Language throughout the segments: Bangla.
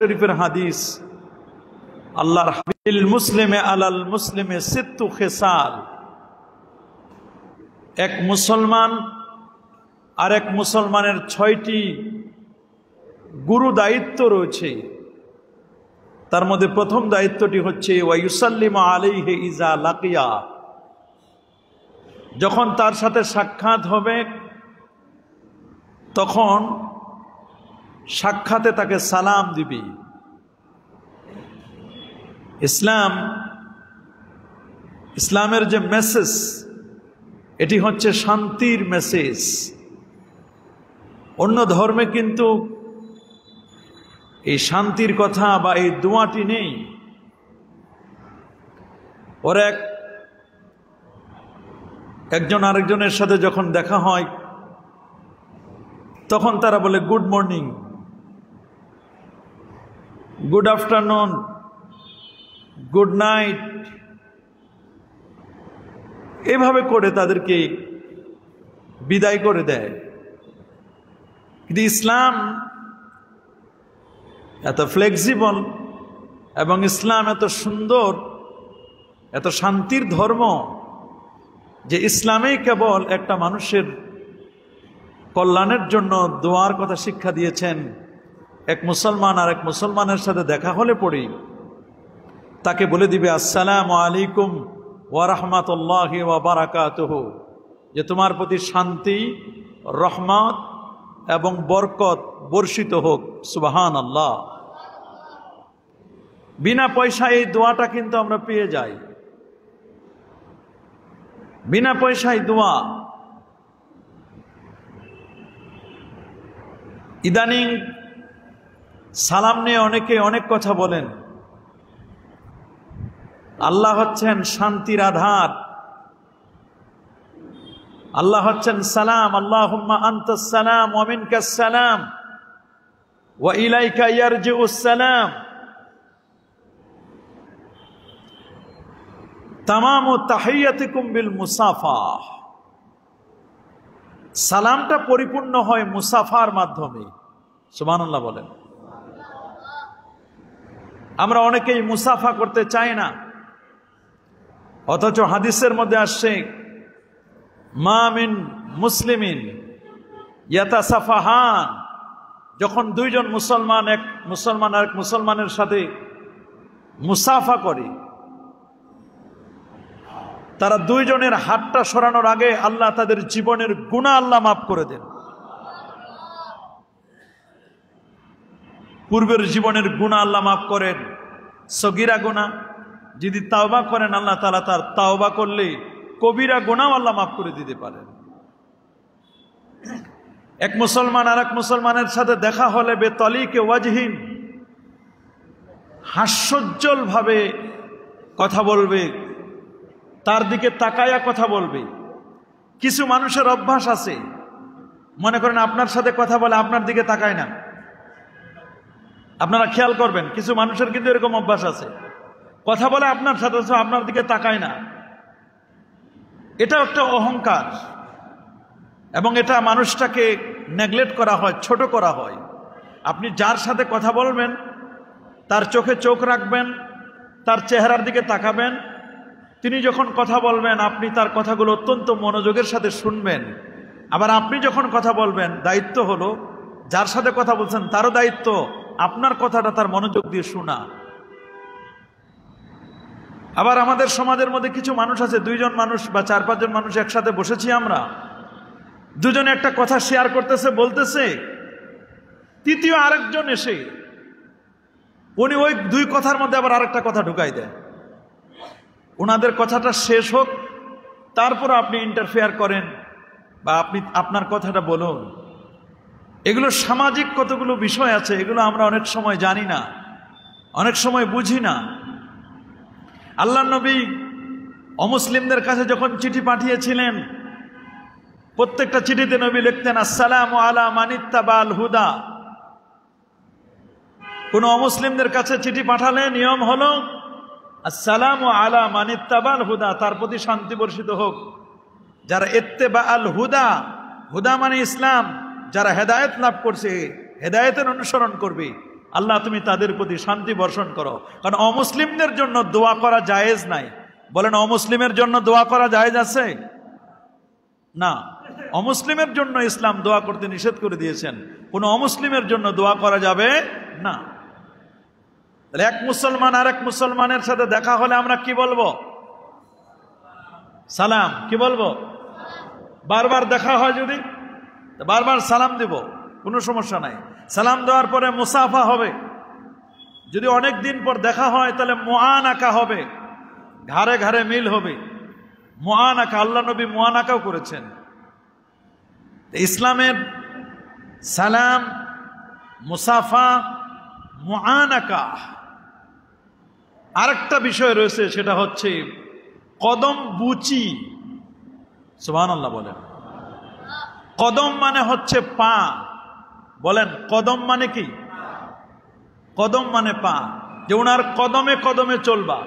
শরীফের হাদিস, আল্লাহর হাবিল মুসলিমে আলাল মুসলিমে সিত্তু খেসাল, এক মুসলমান আর এক মুসলমানের 6টি গুরু দায়িত্ব রয়েছে। তার মধ্যে প্রথম দায়িত্বটি হচ্ছে ওয়ায়ুসাল্লিমু আলাইহি ইজা লাকিয়া, যখন তার সাথে সাক্ষাৎ হবে তখন সাক্ষাতে তাকে সালাম দিবি। ইসলামের যে মেসেজ, এটি হচ্ছে শান্তির মেসেজ। অন্য ধর্মে কিন্তু এই শান্তির কথা বা এই দোয়াটি নেই। ওর একজন আরেকজনের সাথে যখন দেখা হয় তখন তারা বলে good morning, good afternoon, good night, এভাবে করে তাদেরকে বিদায় করে দেয়। কিন্তু ইসলাম এত ফ্লেক্সিবল এবং ইসলাম এত সুন্দর, এত শান্তির ধর্ম যে ইসলামেই কেবল একটা মানুষের কল্যাণের জন্য দোয়ার কথা শিক্ষা দিয়েছেন। এক মুসলমান আর এক মুসলমানের সাথে দেখা হলে পড়ি তাকে বলে দিবে আসসালামু আলাইকুম ওয়া রাহমাতুল্লাহি ওয়া বারাকাতুহু, যে তোমার প্রতি শান্তি, রহমত এবং বরকত বর্ষিত হোক। সুবহানাল্লাহ। বিনা পয়সায় এই দোয়াটা কিন্তু আমরা পেয়ে যাই। বিনা পয়সায় দোয়া। ইদানিং সালাম নিয়ে অনেকে অনেক কথা বলেন। আল্লাহ হচ্ছেন শান্তির আধার, আল্লাহ হচ্ছেন সালাম। আল্লাহুম্মা আনতাস সালাম ওয়া মিনকাস সালাম ওয়া ইলাইকা ইয়ারজিউস সালাম। তামামু তাহিয়াতিকুম বিল মুসাফা। সালামটা পরিপূর্ণ হয় মুসাফার মাধ্যমে। সুবহানাল্লাহ বলেন। আমরা অনেকেই মুসাফা করতে চাই না, অথচ হাদিসের মধ্যে আসছে মা মিন মুসলিমিন ইয়াতাসাফাহান, যখন দুইজন মুসলমান এক মুসলমানের সাথে মুসাফা করে, তারা দুইজনের হাতটা সরানোর আগে আল্লাহ তাদের জীবনের গুনাহ আল্লাহ মাফ করে দেন। পূর্বের জীবনের গুনাহ আল্লাহ মাফ করেন। সগীরা গুনাহ যদি তাওবা করেন, আল্লাহ তাআলা তার তাওবা করলে কবিরা গুনাহ আল্লাহ মাফ করে দিতে পারেন। এক মুসলমান আর এক মুসলমানের সাথে দেখা হলে বেতলিকে ওয়াজহিন, হাস্যোজ্জ্বল ভাবে কথা বলবে, তার দিকে তাকায়া কথা বলবে। কিছু মানুষের অভ্যাস আছে, মনে করেন আপনার সাথে কথা বলে আপনার দিকে তাকায় না। আপনারা খেয়াল করবেন, কিছু মানুষের কিন্তু এরকম অভ্যাস আছে, কথা বলে আপনার সাথে আপনার দিকে তাকায় না। এটা একটা অহংকার এবং এটা মানুষটাকে নেগলেক্ট করা হয়, ছোট করা হয়। আপনি যার সাথে কথা বলবেন তার চোখে চোখ রাখবেন, তার চেহারার দিকে তাকাবেন। তিনি যখন কথা বলবেন আপনি তার কথাগুলো অত্যন্ত মনোযোগের সাথে শুনবেন। আবার আপনি যখন কথা বলবেন, দায়িত্ব হলো যার সাথে কথা বলছেন তারও দায়িত্ব আপনার কথাটা তার মনোযোগ দিয়ে শোনা। আবার আমাদের সমাজের মধ্যে কিছু মানুষ আছে, দুইজন মানুষ বা 4-5 জন মানুষ একসাথে বসেছি, আমরা দুজনে একটা কথা শেয়ার করতেছে, বলতেছে, তৃতীয় আরেকজন এসে উনি ওই দুই কথার মধ্যে আবার আরেকটা কথা ঢুকাই দেয়। ওনাদের কথাটা শেষ হোক, তারপর আপনি ইন্টারফেয়ার করেন বা আপনি আপনার কথাটা বলুন। এগুলো সামাজিক কতগুলো বিষয় আছে, এগুলো আমরা অনেক সময় জানি না, অনেক সময় বুঝি না। আল্লাহর নবী অমুসলিমদের কাছে যখন চিঠি পাঠিয়েছিলেন, প্রত্যেকটা চিঠিতে নবী লিখতেন আসসালামু আলা মানিত্তাবাল হুদা। কোন অমুসলিমদের কাছে চিঠি পাঠালে নিয়ম হলো আসসালামু আলা মানিত্তাবাল হুদা, তার প্রতি শান্তি বর্ষিত হোক। যারা ইত্তেবা আল হুদা, হুদা মানে ইসলাম, যারা হেদায়েত লাভ করছে, হেদায়েতের অনুসরণ করবে, আল্লাহ তুমি তাদের প্রতি শান্তি বর্ষণ করো। কারণ অমুসলিমদের জন্য দোয়া করা জায়েজ নাই। বলেন, অমুসলিমের জন্য দোয়া করা জায়েজ আছে? না, অমুসলিমের জন্য ইসলাম দোয়া করতে নিষেধ করে দিয়েছেন। কোন অমুসলিমের জন্য দোয়া করা যাবে না। এক মুসলমান আর এক মুসলমানের সাথে দেখা হলে আমরা কি বলবো? সালাম। কি বলবো? বারবার দেখা হয় যদি বারবার সালাম দিব, কোনো সমস্যা নাই। সালাম দেওয়ার পরে মুসাফা হবে। যদি অনেক দিন পর দেখা হয় তাহলে মুআনাকা হবে, ঘাড়ে ঘাড়ে মিল হবে। মুআনাকা, আল্লাহ নবী মুআনাকাও করেছেন। ইসলামের সালাম, মুসাফা, মুআনাকা। আরেকটা বিষয় রয়েছে, সেটা হচ্ছে কদম বুচি। সুবহানাল্লাহ বলেন। কদম মানে হচ্ছে পা। বলেন, কদম মানে কি? কদম মানে পা। যে ওনার কদমে কদমে চলবা,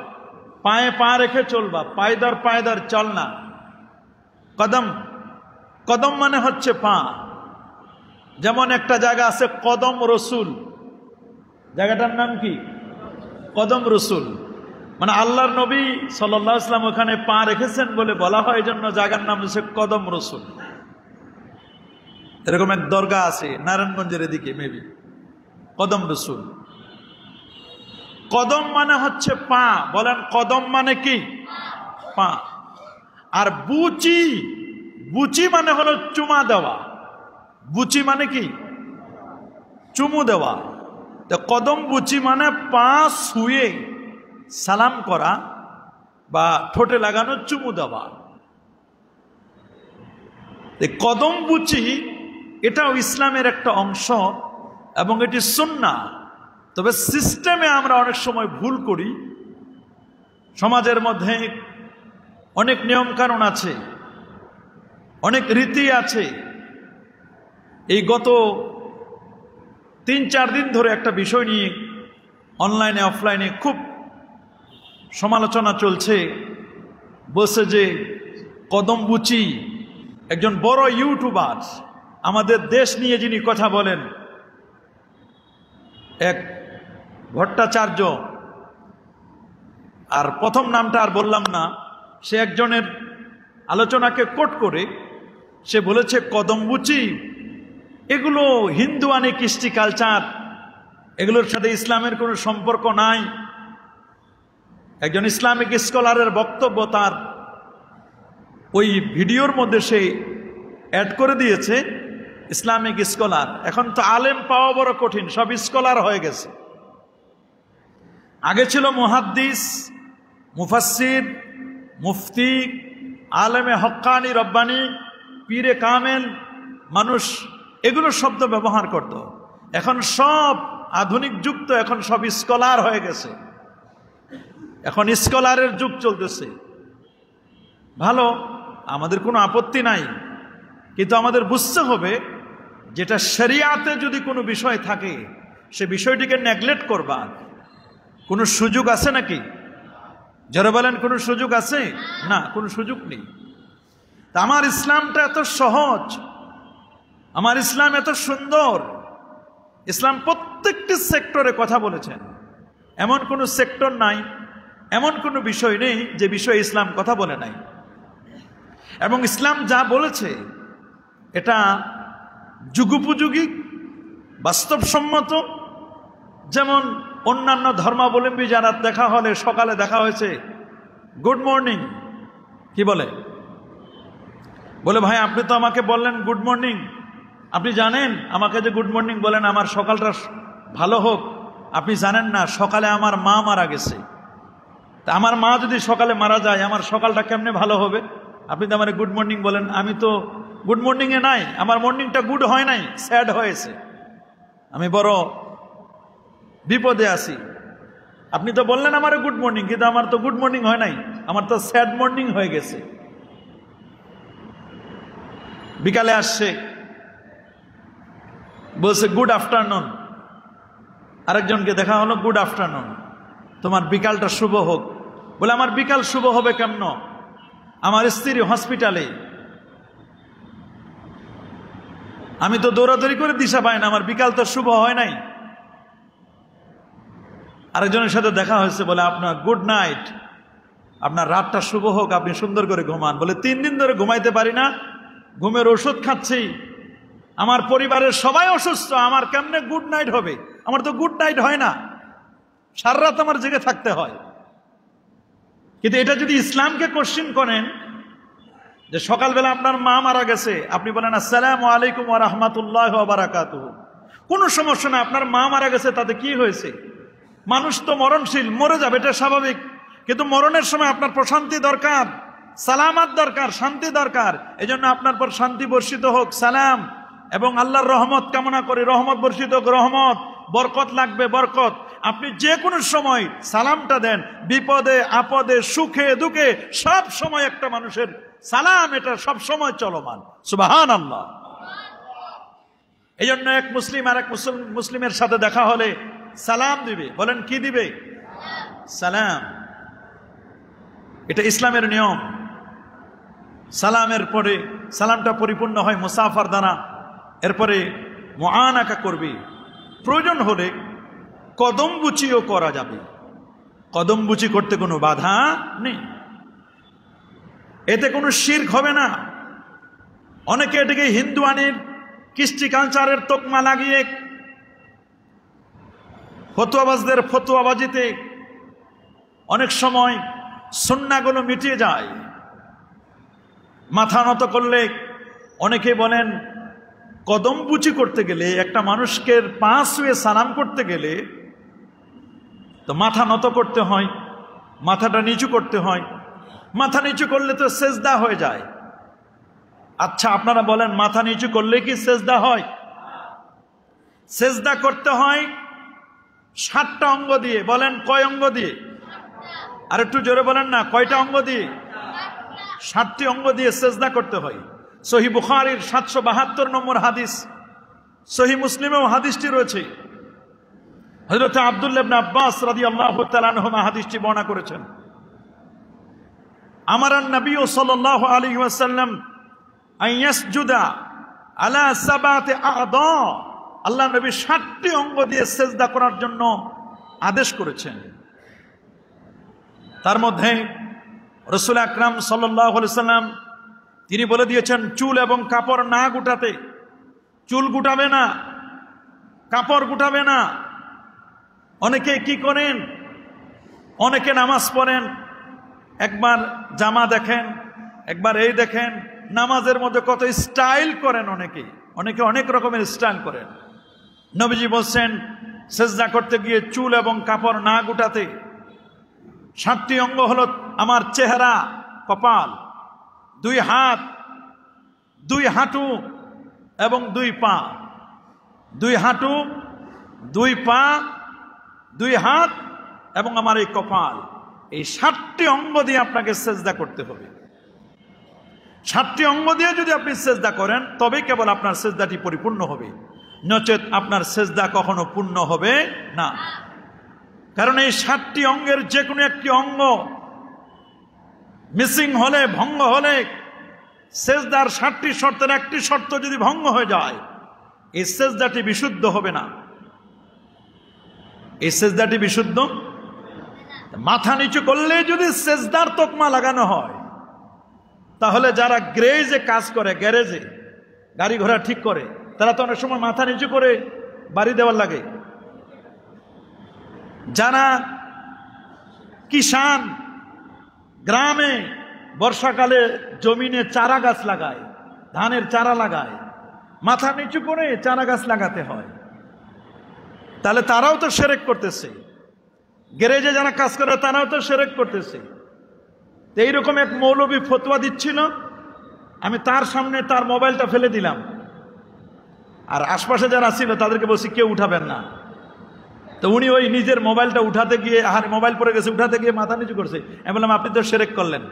পায়ে পা রেখে চলবা, পায়দার পায়দার চল না। কদম, কদম মানে হচ্ছে পা। যেমন একটা জায়গা আছে কদম রসুল, জায়গাটার নাম কি? কদম রসুল। মানে আল্লাহর নবী সাল্লাল্লাহু আলাইহি ওয়াসাল্লাম ওখানে পা রেখেছেন বলে বলা হয়, এই জন্য জায়গার নাম হচ্ছে কদম রসুল। এরকম এক দরগা আছে নারায়ণগঞ্জের এদিকে, মেবি কদম রসুল। কদম মানে হচ্ছে পা। বলেন, কদম মানে কি? পা। আর বুচি, বুচি মানে হলো চুমা দেওয়া। বুচি মানে কি? চুমু দেওয়া। কদম বুচি মানে পা ছুঁয়ে সালাম করা বা ঠোঁটে লাগানো চুমু দেওয়া। কদম বুচি এটাও ইসলামের একটা অংশ এবং এটি সুন্নাহ। তবে সিস্টেমে আমরা অনেক সময় ভুল করি। সমাজের মধ্যে অনেক নিয়ম কানুন আছে, অনেক রীতি আছে। এই গত 3-4 দিন ধরে একটা বিষয় নিয়ে অনলাইনে অফলাইনে খুব সমালোচনা চলছে। বলছে যে কদম বুচি একজন বড় ইউটিউবার, আমাদের দেশ নিয়ে যিনি কথা বলেন, এক ভট্টাচার্য, আর প্রথম নামটা আর বললাম না, সে একজনের আলোচনাকে কোট করে সে বলেছে কদম বুচি এগুলো হিন্দুয়ানি কৃষ্টি কালচার, এগুলোর সাথে ইসলামের কোনো সম্পর্ক নাই। একজন ইসলামিক স্কলারের বক্তব্য তার ওই ভিডিওর মধ্যে সে অ্যাড করে দিয়েছে, ইসলামিক স্কলার। এখন তো আলেম পাওয়া বড় কঠিন, সব স্কলার হয়ে গেছে। আগে ছিল মুহাদ্দিস, মুফাসসির, মুফতি, আলেমে হক্কানি, রব্বানি, পীরে কামেল, মানুষ এগুলো শব্দ ব্যবহার করত। এখন সব আধুনিক যুগ, তো এখন সব স্কলার হয়ে গেছে। এখন স্কলারের যুগ চলতেছে। ভালো, আমাদের কোনো আপত্তি নাই, কিন্তু আমাদের বুঝতে হবে যেটা শরিয়াতে যদি কোনো বিষয় থাকে সে বিষয়টিকে নেগলেক্ট করবা। কোনো সুযোগ আছে নাকি? যারা বলেন কোনো সুযোগ আছে? না, কোনো সুযোগ নেই। তা আমার ইসলামটা এত সহজ, আমার ইসলাম এত সুন্দর। ইসলাম প্রত্যেকটি সেক্টরে কথা বলেছেন। এমন কোনো সেক্টর নাই, এমন কোনো বিষয় নেই যে বিষয়ে ইসলাম কথা বলে নাই। এবং ইসলাম যা বলেছে এটা যুগোপযোগী, বাস্তবসম্মত। যেমন অন্যান্য ধর্মাবলম্বী যারা দেখা হলে সকালে দেখা হয়েছে, গুড মর্নিং, কি বলে? বলে ভাই আপনি তো আমাকে বললেন গুড মর্নিং, আপনি জানেন আমাকে যে গুড মর্নিং বলেন আমার সকালটা ভালো হোক, আপনি জানেন না সকালে আমার মা মারা গেছে। তা আমার মা যদি সকালে মারা যায় আমার সকালটা কেমনে ভালো হবে? আপনি তো আমার গুড মর্নিং বলেন, আমি তো গুড মর্নিংয়ে নাই, আমার মর্নিংটা গুড হয় নাই, স্যাড হয়েছে, আমি বড় বিপদে আছি। আপনি তো বললেন আমার গুড মর্নিং, কিন্তু আমার তো গুড মর্নিং হয় নাই, আমার তো স্যাড মর্নিং হয়ে গেছে। বিকালে আসছে, বলছে গুড আফটারনুন। আরেকজনকে দেখা হলো, গুড আফটারনুন, তোমার বিকালটা শুভ হোক। বলে আমার বিকাল শুভ হবে কেমন? আমার স্ত্রী হসপিটালে, আমি তো দৌড়াদৌড়ি করে দিশা পাই না, আমার বিকাল তো শুভ হয় নাই। আরেকজনের সাথে দেখা হয়েছে, বলে আপনার গুড নাইট, আপনার রাতটা শুভ হোক, আপনি সুন্দর করে ঘুমান। বলে 3 দিন ধরে ঘুমাইতে পারি না, ঘুমের ওষুধ খাচ্ছি, আমার পরিবারের সবাই অসুস্থ, আমার কেমনে গুড নাইট হবে? আমার তো গুড নাইট হয় না, সারা রাত আমার জেগে থাকতে হয়। কিন্তু এটা যদি ইসলামকে কোশ্চিন করেন, যে সকালবেলা আপনার মা মারা গেছে, আপনি বলেন আসসালামু আলাইকুম ওয়া রাহমাতুল্লাহি ওয়া বারাকাতুহু, কোনো সমস্যা না, আপনার মা মারা গেছে, তাতে কি হয়েছে? মানুষ তো মরণশীল, মরে যাবে, এটা স্বাভাবিক। কিন্তু মরণের সময় আপনার প্রশান্তি দরকার, সালামাত দরকার, শান্তি দরকার। এজন্য আপনার পর শান্তি বর্ষিত হোক, সালাম, এবং আল্লাহর রহমত কামনা করি, রহমত বর্ষিত হোক, রহমত, বরকত লাগবে, বরকত। আপনি যে কোনো সময় সালামটা দেন, বিপদে আপদে সুখে দুঃখে সব সময় একটা মানুষের সালাম, এটা সব সময় চলমান। সুবহানাল্লাহ। এই জন্য এক মুসলিম আর এক মুসলিমের সাথে দেখা হলে সালাম দিবে। বলেন কি দিবে? সালাম। এটা ইসলামের নিয়ম। সালামের পরে সালামটা পরিপূর্ণ হয় মুসাফার দ্বারা, এরপরে মুআনাকা করবি, প্রয়োজন হলে কদম বুচিও করা যাবে, কদম বুচি করতে কোনো বাধা নেই, এতে কোনো শিরক হবে না। অনেকে এটাকে হিন্দুয়ানির কৃষ্টি কালচারের তকমা লাগিয়ে ফতোয়াবাজদের ফতোয়াবাজিতে অনেক সময় সুন্নাহগুলো মিটিয়ে যায়। মাথা নত করলে অনেকে বলেন কদম বুচি করতে গেলে, একটা মানুষকে পা ছুঁয়ে সালাম করতে গেলে তো মাথা নত করতে হয়, মাথাটা নিচু করতে হয়। মাথা নিচু করলে তো সেজদা হয়ে যায়। আচ্ছা আপনারা বলেন, মাথা নিচু করলে কি সেজদা হয়? সেজদা করতে হয় 7টা অঙ্গ দিয়ে। বলেন কয় অঙ্গ দিয়ে? আর একটু জোরে বলেন না, কয়টা অঙ্গ দিয়ে? 7টি অঙ্গ দিয়ে সেজদা করতে হয়। সহিহ বুখারীর 772 নম্বর হাদিস, সহিহ মুসলিমেও হাদিসটি রয়েছে। হযরত আব্দুল্লাহ ইবনে আব্বাস রাদিয়াল্লাহু তাআলা আনহুমা হাদিসটি বর্ণনা করেছেন। আমারান নবী সাল্লাল্লাহু আলাইহি ওয়াসাল্লাম আন ইয়াসজুদা আলা 7 আ'দা, আল্লাহ নবী 7টি অঙ্গ দিয়ে সেজদা করার জন্য আদেশ করেছেন। তার মধ্যে রাসূল আকরাম সাল্লাল্লাহু আলাইহি ওয়াসাল্লাম তিনি বলে দিয়েছেন, চুল এবং কাপড় না গুটাতে। চুল গুটাবে না, কাপড় গুটাবে না। অনেকে কি করেন, অনেকে নামাজ পড়েন, একবার জামা দেখেন, একবার এই দেখেন, নামাজের মধ্যে কত স্টাইল করেন। অনেকে অনেক রকমের স্টাইল করেন। নবীজি বলছেন সেজদা করতে গিয়ে চুল এবং কাপড় না গুটাতে। 7টি অঙ্গ হলো আমার চেহারা, কপাল, 2 হাত, 2 হাঁটু এবং 2 পা। 2 হাঁটু, 2 পা, 2 হাত এবং আমার এই কপাল। এই 7টি অঙ্গ দিয়ে আপনাকে সেজদা করতে হবে। 7টি অঙ্গ দিয়ে যদি আপনি সেজদা করেন তবে কেবল আপনার সেজদাটি পরিপূর্ণ হবে, নচেত আপনার সেজদা কখনো পূর্ণ হবে না। কারণ এই 7টি অঙ্গের যে কোনো একটি অঙ্গ মিসিং হলে, ভঙ্গ হলে, সেজদার 7টি শর্তের একটি শর্ত যদি ভঙ্গ হয়ে যায়, এই সেজদাটি বিশুদ্ধ হবে না। এই সেজদাটি বিশুদ্ধ। মাথা নিচু করলে যদি সেজদার তকমা লাগানো হয়, তাহলে যারা গ্যারেজে কাজ করে, গ্যারেজে গাড়ি ঘোড়া ঠিক করে, তারা তো অনেক সময় মাথা নিচু করে বাড়ি দেওয়ার লাগে। যারা কিষান গ্রামে বর্ষাকালে জমিনে চারা গাছ লাগায়, ধানের চারা লাগায়, মাথা নিচু করে চারা গাছ লাগাতে হয়, তাহলে তারাও তো শিরক করতেছে। গ্যারেজে যারা কাজ করে তারাও তো শিরক করতেছে। এইরকম এক মৌলবী ফতোয়া দিচ্ছিল, আমি তার সামনে তার মোবাইলটা ফেলে দিলাম, আর আশপাশে যারা ছিল তাদেরকে বলছি কেউ উঠাবেন না। তো উনি ওই নিজের মোবাইলটা উঠাতে গিয়ে, আর মোবাইল পড়ে গেছে, উঠাতে গিয়ে মাথা নিচু করছে। আমি বললাম আপনি তো শিরক করলেন।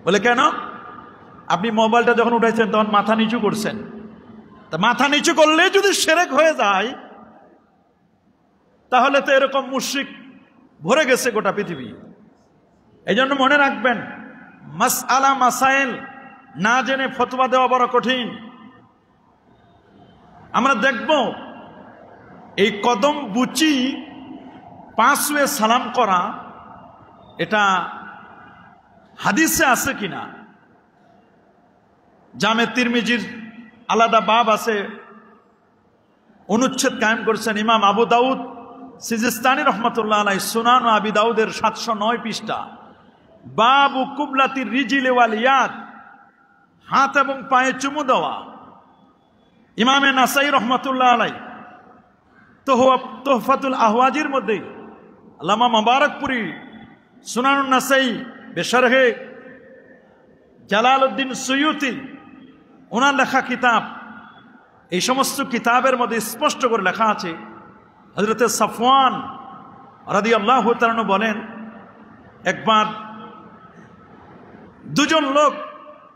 বলে কেন? আপনি মোবাইলটা যখন উঠাইছেন তখন মাথা নিচু করছেন। তা মাথা নিচু করলে যদি শিরক হয়ে যায়, তাহলে তো এরকম মুশরিক ভরে গেছে গোটা পৃথিবী। এই জন্য মনে রাখবেন, মাসআলা মাসাইল না জেনে ফতোয়া দেওয়া বড় কঠিন। আমরা দেখব এই কদম বুচি পাঁচ ওয়ে সালাম করা এটা হাদিসে আছে কিনা? জামে তিরমিজির আলাদা বাব আছে, অনুচ্ছেদ কায়েম করেছেন ইমাম আবু দাউদ সিজিস্তানি রহমতুল্লাহ আলাই, সুনান ও আবি দাউদের 709 পৃষ্ঠা, বাবু কুবলাতির রিজিল ওয়াল ইয়াদ, হাত এবং পায়ে চুমু দেওয়া। ইমামে নাসাই রহমতুল্লাহ আলাই তোহফাতুল আহওয়াজির মধ্যে আল্লামা মুবারকপুরি সুনানুন নাসাই বেশরহে জালালউদ্দিন সুয়ুতি ওনার লেখা কিতাব, এই সমস্ত কিতাবের মধ্যে স্পষ্ট করে লেখা আছে, হযরত সাফওয়ান রাদিয়াল্লাহু তাআলা বলেন, একবার দুজন লোক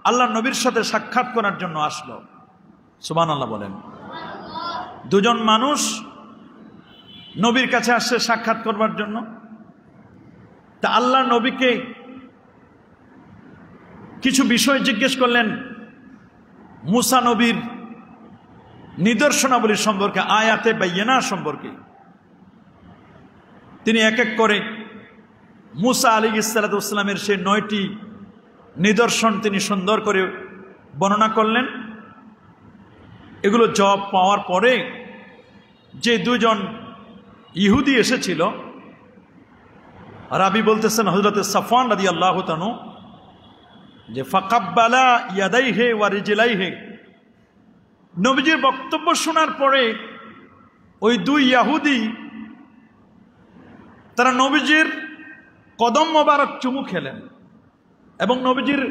আল্লাহ নবীর সাথে সাক্ষাৎ করার জন্য আসলো। সুবহানাল্লাহ বলেন। দুজন মানুষ নবীর কাছে আসছে সাক্ষাৎ করবার জন্য। তা আল্লাহ নবীকে কিছু বিষয় জিজ্ঞেস করলেন মুসা নবীর নিদর্শনাবলী সম্পর্কে, আয়াতে বাইয়িনা সম্পর্কে। তিনি এক এক করে মুসা আলাইহিসসালামের সেই 9টি নিদর্শন তিনি সুন্দর করে বর্ণনা করলেন। এগুলো জবাব পাওয়ার পরে যে দুজন ইহুদি এসেছিল, রাবি বলতেছেন হযরত সাফওয়ান রাদিয়াল্লাহু তাআলা যে ফাকাব্বালা ইয়াদাইহি ওয়া রিজলাইহি, নবীজির বক্তব্য শোনার পরে ওই দুই ইহুদি তারা নবীজির কদম মোবারক চুমু খেলেন এবং নবীজির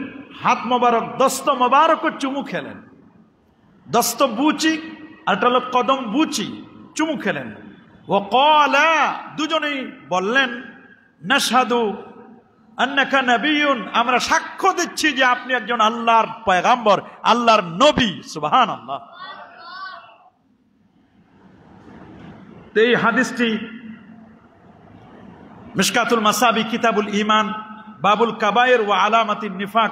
হাত মোবারক দস্ত মোবারক চুমু খেলেন। দস্ত বুচি আর একটা হলো কদম বুচি, চুমু খেলেন। ও ক্বালা, দুজনেই বললেন, নাশহাদু আন্নাকা নাবিয়্যুন, আমরা সাক্ষ্য দিচ্ছি যে আপনি একজন আল্লাহর পয়গাম্বর, আল্লাহর নবী। সুবহানাল্লাহ। এই হাদিসটি মিশকাতুল মাসাবি কিতাবুল ঈমান বাবুল কাবায়ের ওয়া আলামাতিন নিফাক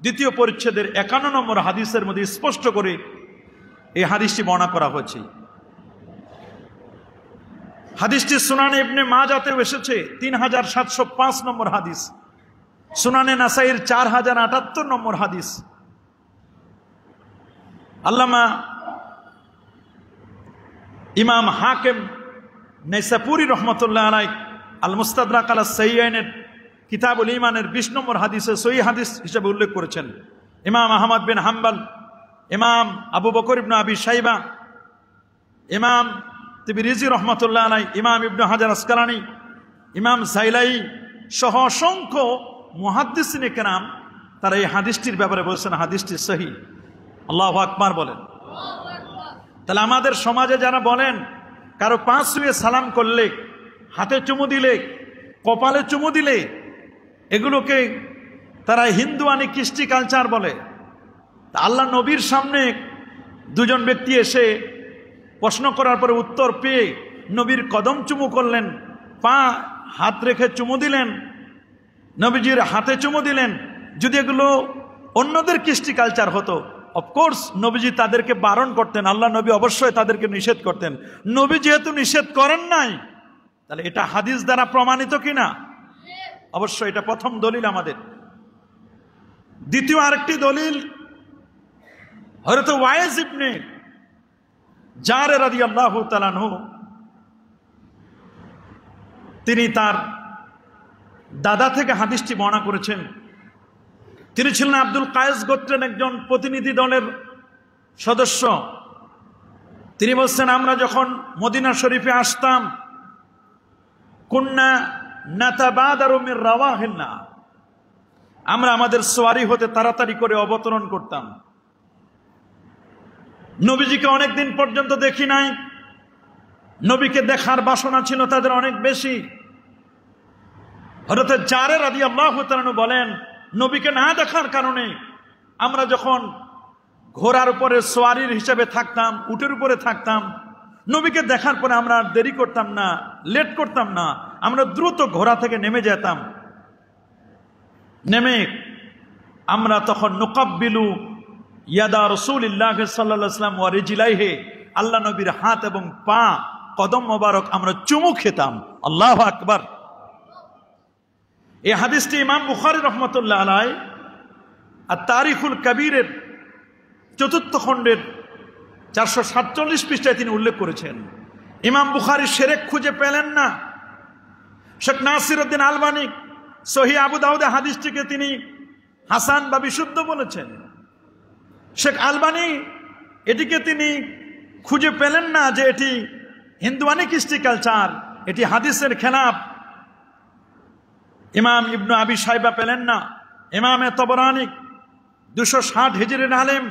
2য় পরিচ্ছেদের 51 নম্বর হাদিসের মধ্যে স্পষ্ট করে এই হাদিসটি বর্ণনা করা হয়েছে। হাদিসটি সুনানে ইবনে মাজাতেও এসেছে 3705 নম্বর হাদিস, সুনানে নাসাইর 4078 নম্বর হাদিস। আল্লামা ইমাম হাকিম নাইসাপুরি রহমতুল্লাহ আলাইহি আল মুস্তাদরাক আলা সাহিহাইনের কিতাবুল ঈমানের 20 নম্বর হাদিসে সহিহ হাদিস হিসেবে উল্লেখ করেছেন। ইমাম আহমদ বিন হাম্বল, ইমাম আবু বকর ইবনে আবি শাইবা, ইমাম তিরমিজি রহমতুল্লাহ আলাইহি, ইমাম ইবনে হাজার আসকালানি, ইমাম জাইলাই সহ অসংখ্য মুহাদ্দিসিনে কেরাম তারা এই হাদিসটির ব্যাপারে বলছেন হাদিসটি সহিহ। আল্লাহু আকবার বলেন। তাহলে আমাদের সমাজে যারা বলেন কারো পাঁচ ছুঁয়ে সালাম করলে, হাতে চুমু দিলে, কপালে চুমু দিলে, এগুলোকে তারা হিন্দুয়ানি কৃষ্টি কালচার বলে। আল্লাহ নবীর সামনে দুজন ব্যক্তি এসে প্রশ্ন করার পরে উত্তর পেয়ে নবীর কদম চুমু করলেন, পা হাত রেখে চুমু দিলেন, নবীজির হাতে চুমু দিলেন। যদি এগুলো অন্যদের কৃষ্টি কালচার হতো, অফকোর্স নবীজি তাদেরকে বারণ করতেন, আল্লাহ নবী অবশ্যই তাদেরকে নিষেধ করতেন। নবী যেহেতু নিষেধ করেন নাই, তাহলে এটা হাদিস দ্বারা প্রমাণিত কিনা? অবশ্যই এটা প্রথম দলিল আমাদের। দ্বিতীয় আরেকটি দলিল হযরত ওয়াইস ইবনে জারে রাদিয়াল্লাহু তাআলা আনহু, তিনি তার দাদা থেকে হাদিসটি বর্ণনা করেছেন। তিনি ছিলেন আব্দুল কায়েস গোত্রের একজন প্রতিনিধি দলের সদস্য। তিনি বলছেন, আমরা যখন মদিনা শরীফে আসতাম, কুন্না নাতাবাদারু মির রাওয়াহিনা, আমরা আমাদের সোয়ারি হতে তাড়াতাড়ি করে অবতরণ করতাম। নবীজিকে অনেকদিন পর্যন্ত দেখি নাই, নবীকে দেখার বাসনা ছিল তাদের অনেক বেশি। হযরত জারে রাদিয়াল্লাহু তাআলা বলেন, নবীকে না দেখার কারণে আমরা যখন ঘোড়ার উপরে সোয়ারির হিসেবে থাকতাম, উটের উপরে থাকতাম, নবীকে দেখার পরে আমরা আর দেরি করতাম না, লেট করতাম না, আমরা দ্রুত ঘোড়া থেকে নেমে যেতাম। নেমে আমরা তখন নুকাব্বিলু ইয়াদা রাসূলিল্লাহ সাল্লাল্লাহু আলাইহি ওয়াসাল্লাম ওয়া রিজলাইহি, আল্লাহ নবীর হাত এবং পা কদম মোবারক আমরা চুমু খেতাম। আল্লাহু আকবার। এই হাদিসটি ইমাম বুখারী রহমতুল্লাহ আলাইহি আর তারিখুল কবিরের ৪র্থ খণ্ডের ৪৪৭ পৃষ্ঠায় তিনি উল্লেখ করেছেন। ইমাম বুখারী শিরক খুঁজে পেলেন না। শেখ নাসিরউদ্দিন আলবানী সহিহ আবু দাউদে হাদিসটিকে তিনি হাসান বা বিশুদ্ধ বলেছেন। শেখ আলবানী এটিকে তিনি খুঁজে পেলেন না যে এটি হিন্দুয়ানি কৃষ্টি কালচার, এটি হাদিসের খেলাফ। ইমাম ইবনু আবি শাইবা পেলেন না। ইমামে তবরানি ২৬০ হিজরির আলেম,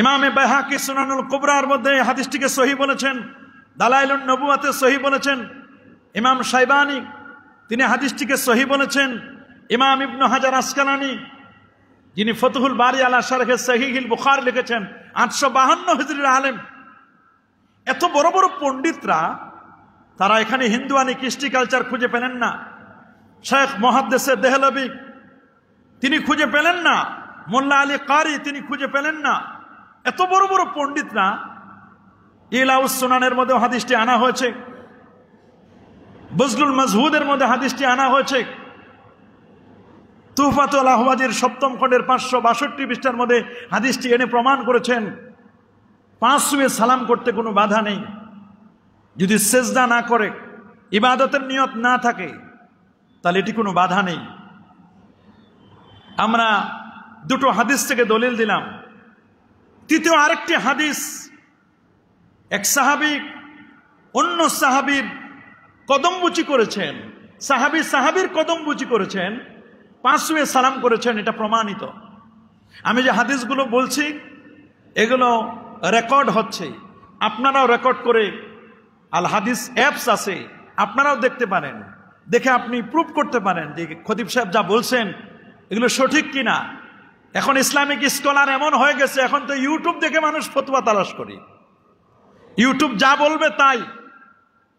ইমামে বাইহাকি সুনানুল কুবরার মধ্যে হাদিসটিকে সহিহ বলেছেন, দালাইলুন নবুয়াতে সহিহ বলেছেন। ইমাম শাইবানি তিনি হাদিসটিকে সহিহ বলেছেন। ইমাম ইবনু হাজার আসকালানি যিনি ফতুহুল বারি আলা শারহে সহিহুল বুখারী লিখেছেন ৮৫২ হিজরির আলেম। এত বড় বড় পণ্ডিতরা তারা এখানে হিন্দুয়ানি কৃষ্টি কালচার খুঁজে পেলেন না। শেখ মুহাদ্দিস দেহলভী তিনি খুঁজে পেলেন না। মোল্লা আলী কারি তিনি খুঁজে পেলেন না। এত বড় বড় পণ্ডিতরা ইলাউস সুনানের মধ্যে হাদিসটি আনা হয়েছে, বজলুল মাজহুদের মধ্যে হাদিসটি আনা হয়েছে, তুহফাতুল আহওয়াজের ৭ম খণ্ডের ৫৬২ পৃষ্ঠার মধ্যে হাদিসটি এনে প্রমাণ করেছেন। ৫ সুয়ে সালাম করতে কোনো বাধা নেই, যদি সেজদা না করে, ইবাদতের নিয়ত না থাকে, তাহলে এটি কোনো বাধা নেই। আমরা দুটো হাদিস থেকে দলিল দিলাম। তৃতীয় আরেকটি হাদিস, এক সাহাবী অন্য সাহাবীর কদমবুচি করেছেন, সাহাবীর কদমবুচি করেছেন, ৫ সুয়ে সালাম করেছেন, এটা প্রমাণিত। আমি যে হাদিসগুলো বলছি এগুলো রেকর্ড হচ্ছে, আপনারাও রেকর্ড করে আল হাদিস অ্যাপস আছে, আপনারাও দেখতে পারেন, দেখে আপনি প্রুভ করতে পারেন যে খতিব সাহেব যা বলছেন এগুলো সঠিক কিনা। এখন ইসলামিক স্কলার এমন হয়ে গেছে, এখন তো ইউটিউব দেখে মানুষ ফতোয়া তালাশ করি। ইউটিউব যা বলবে তাই,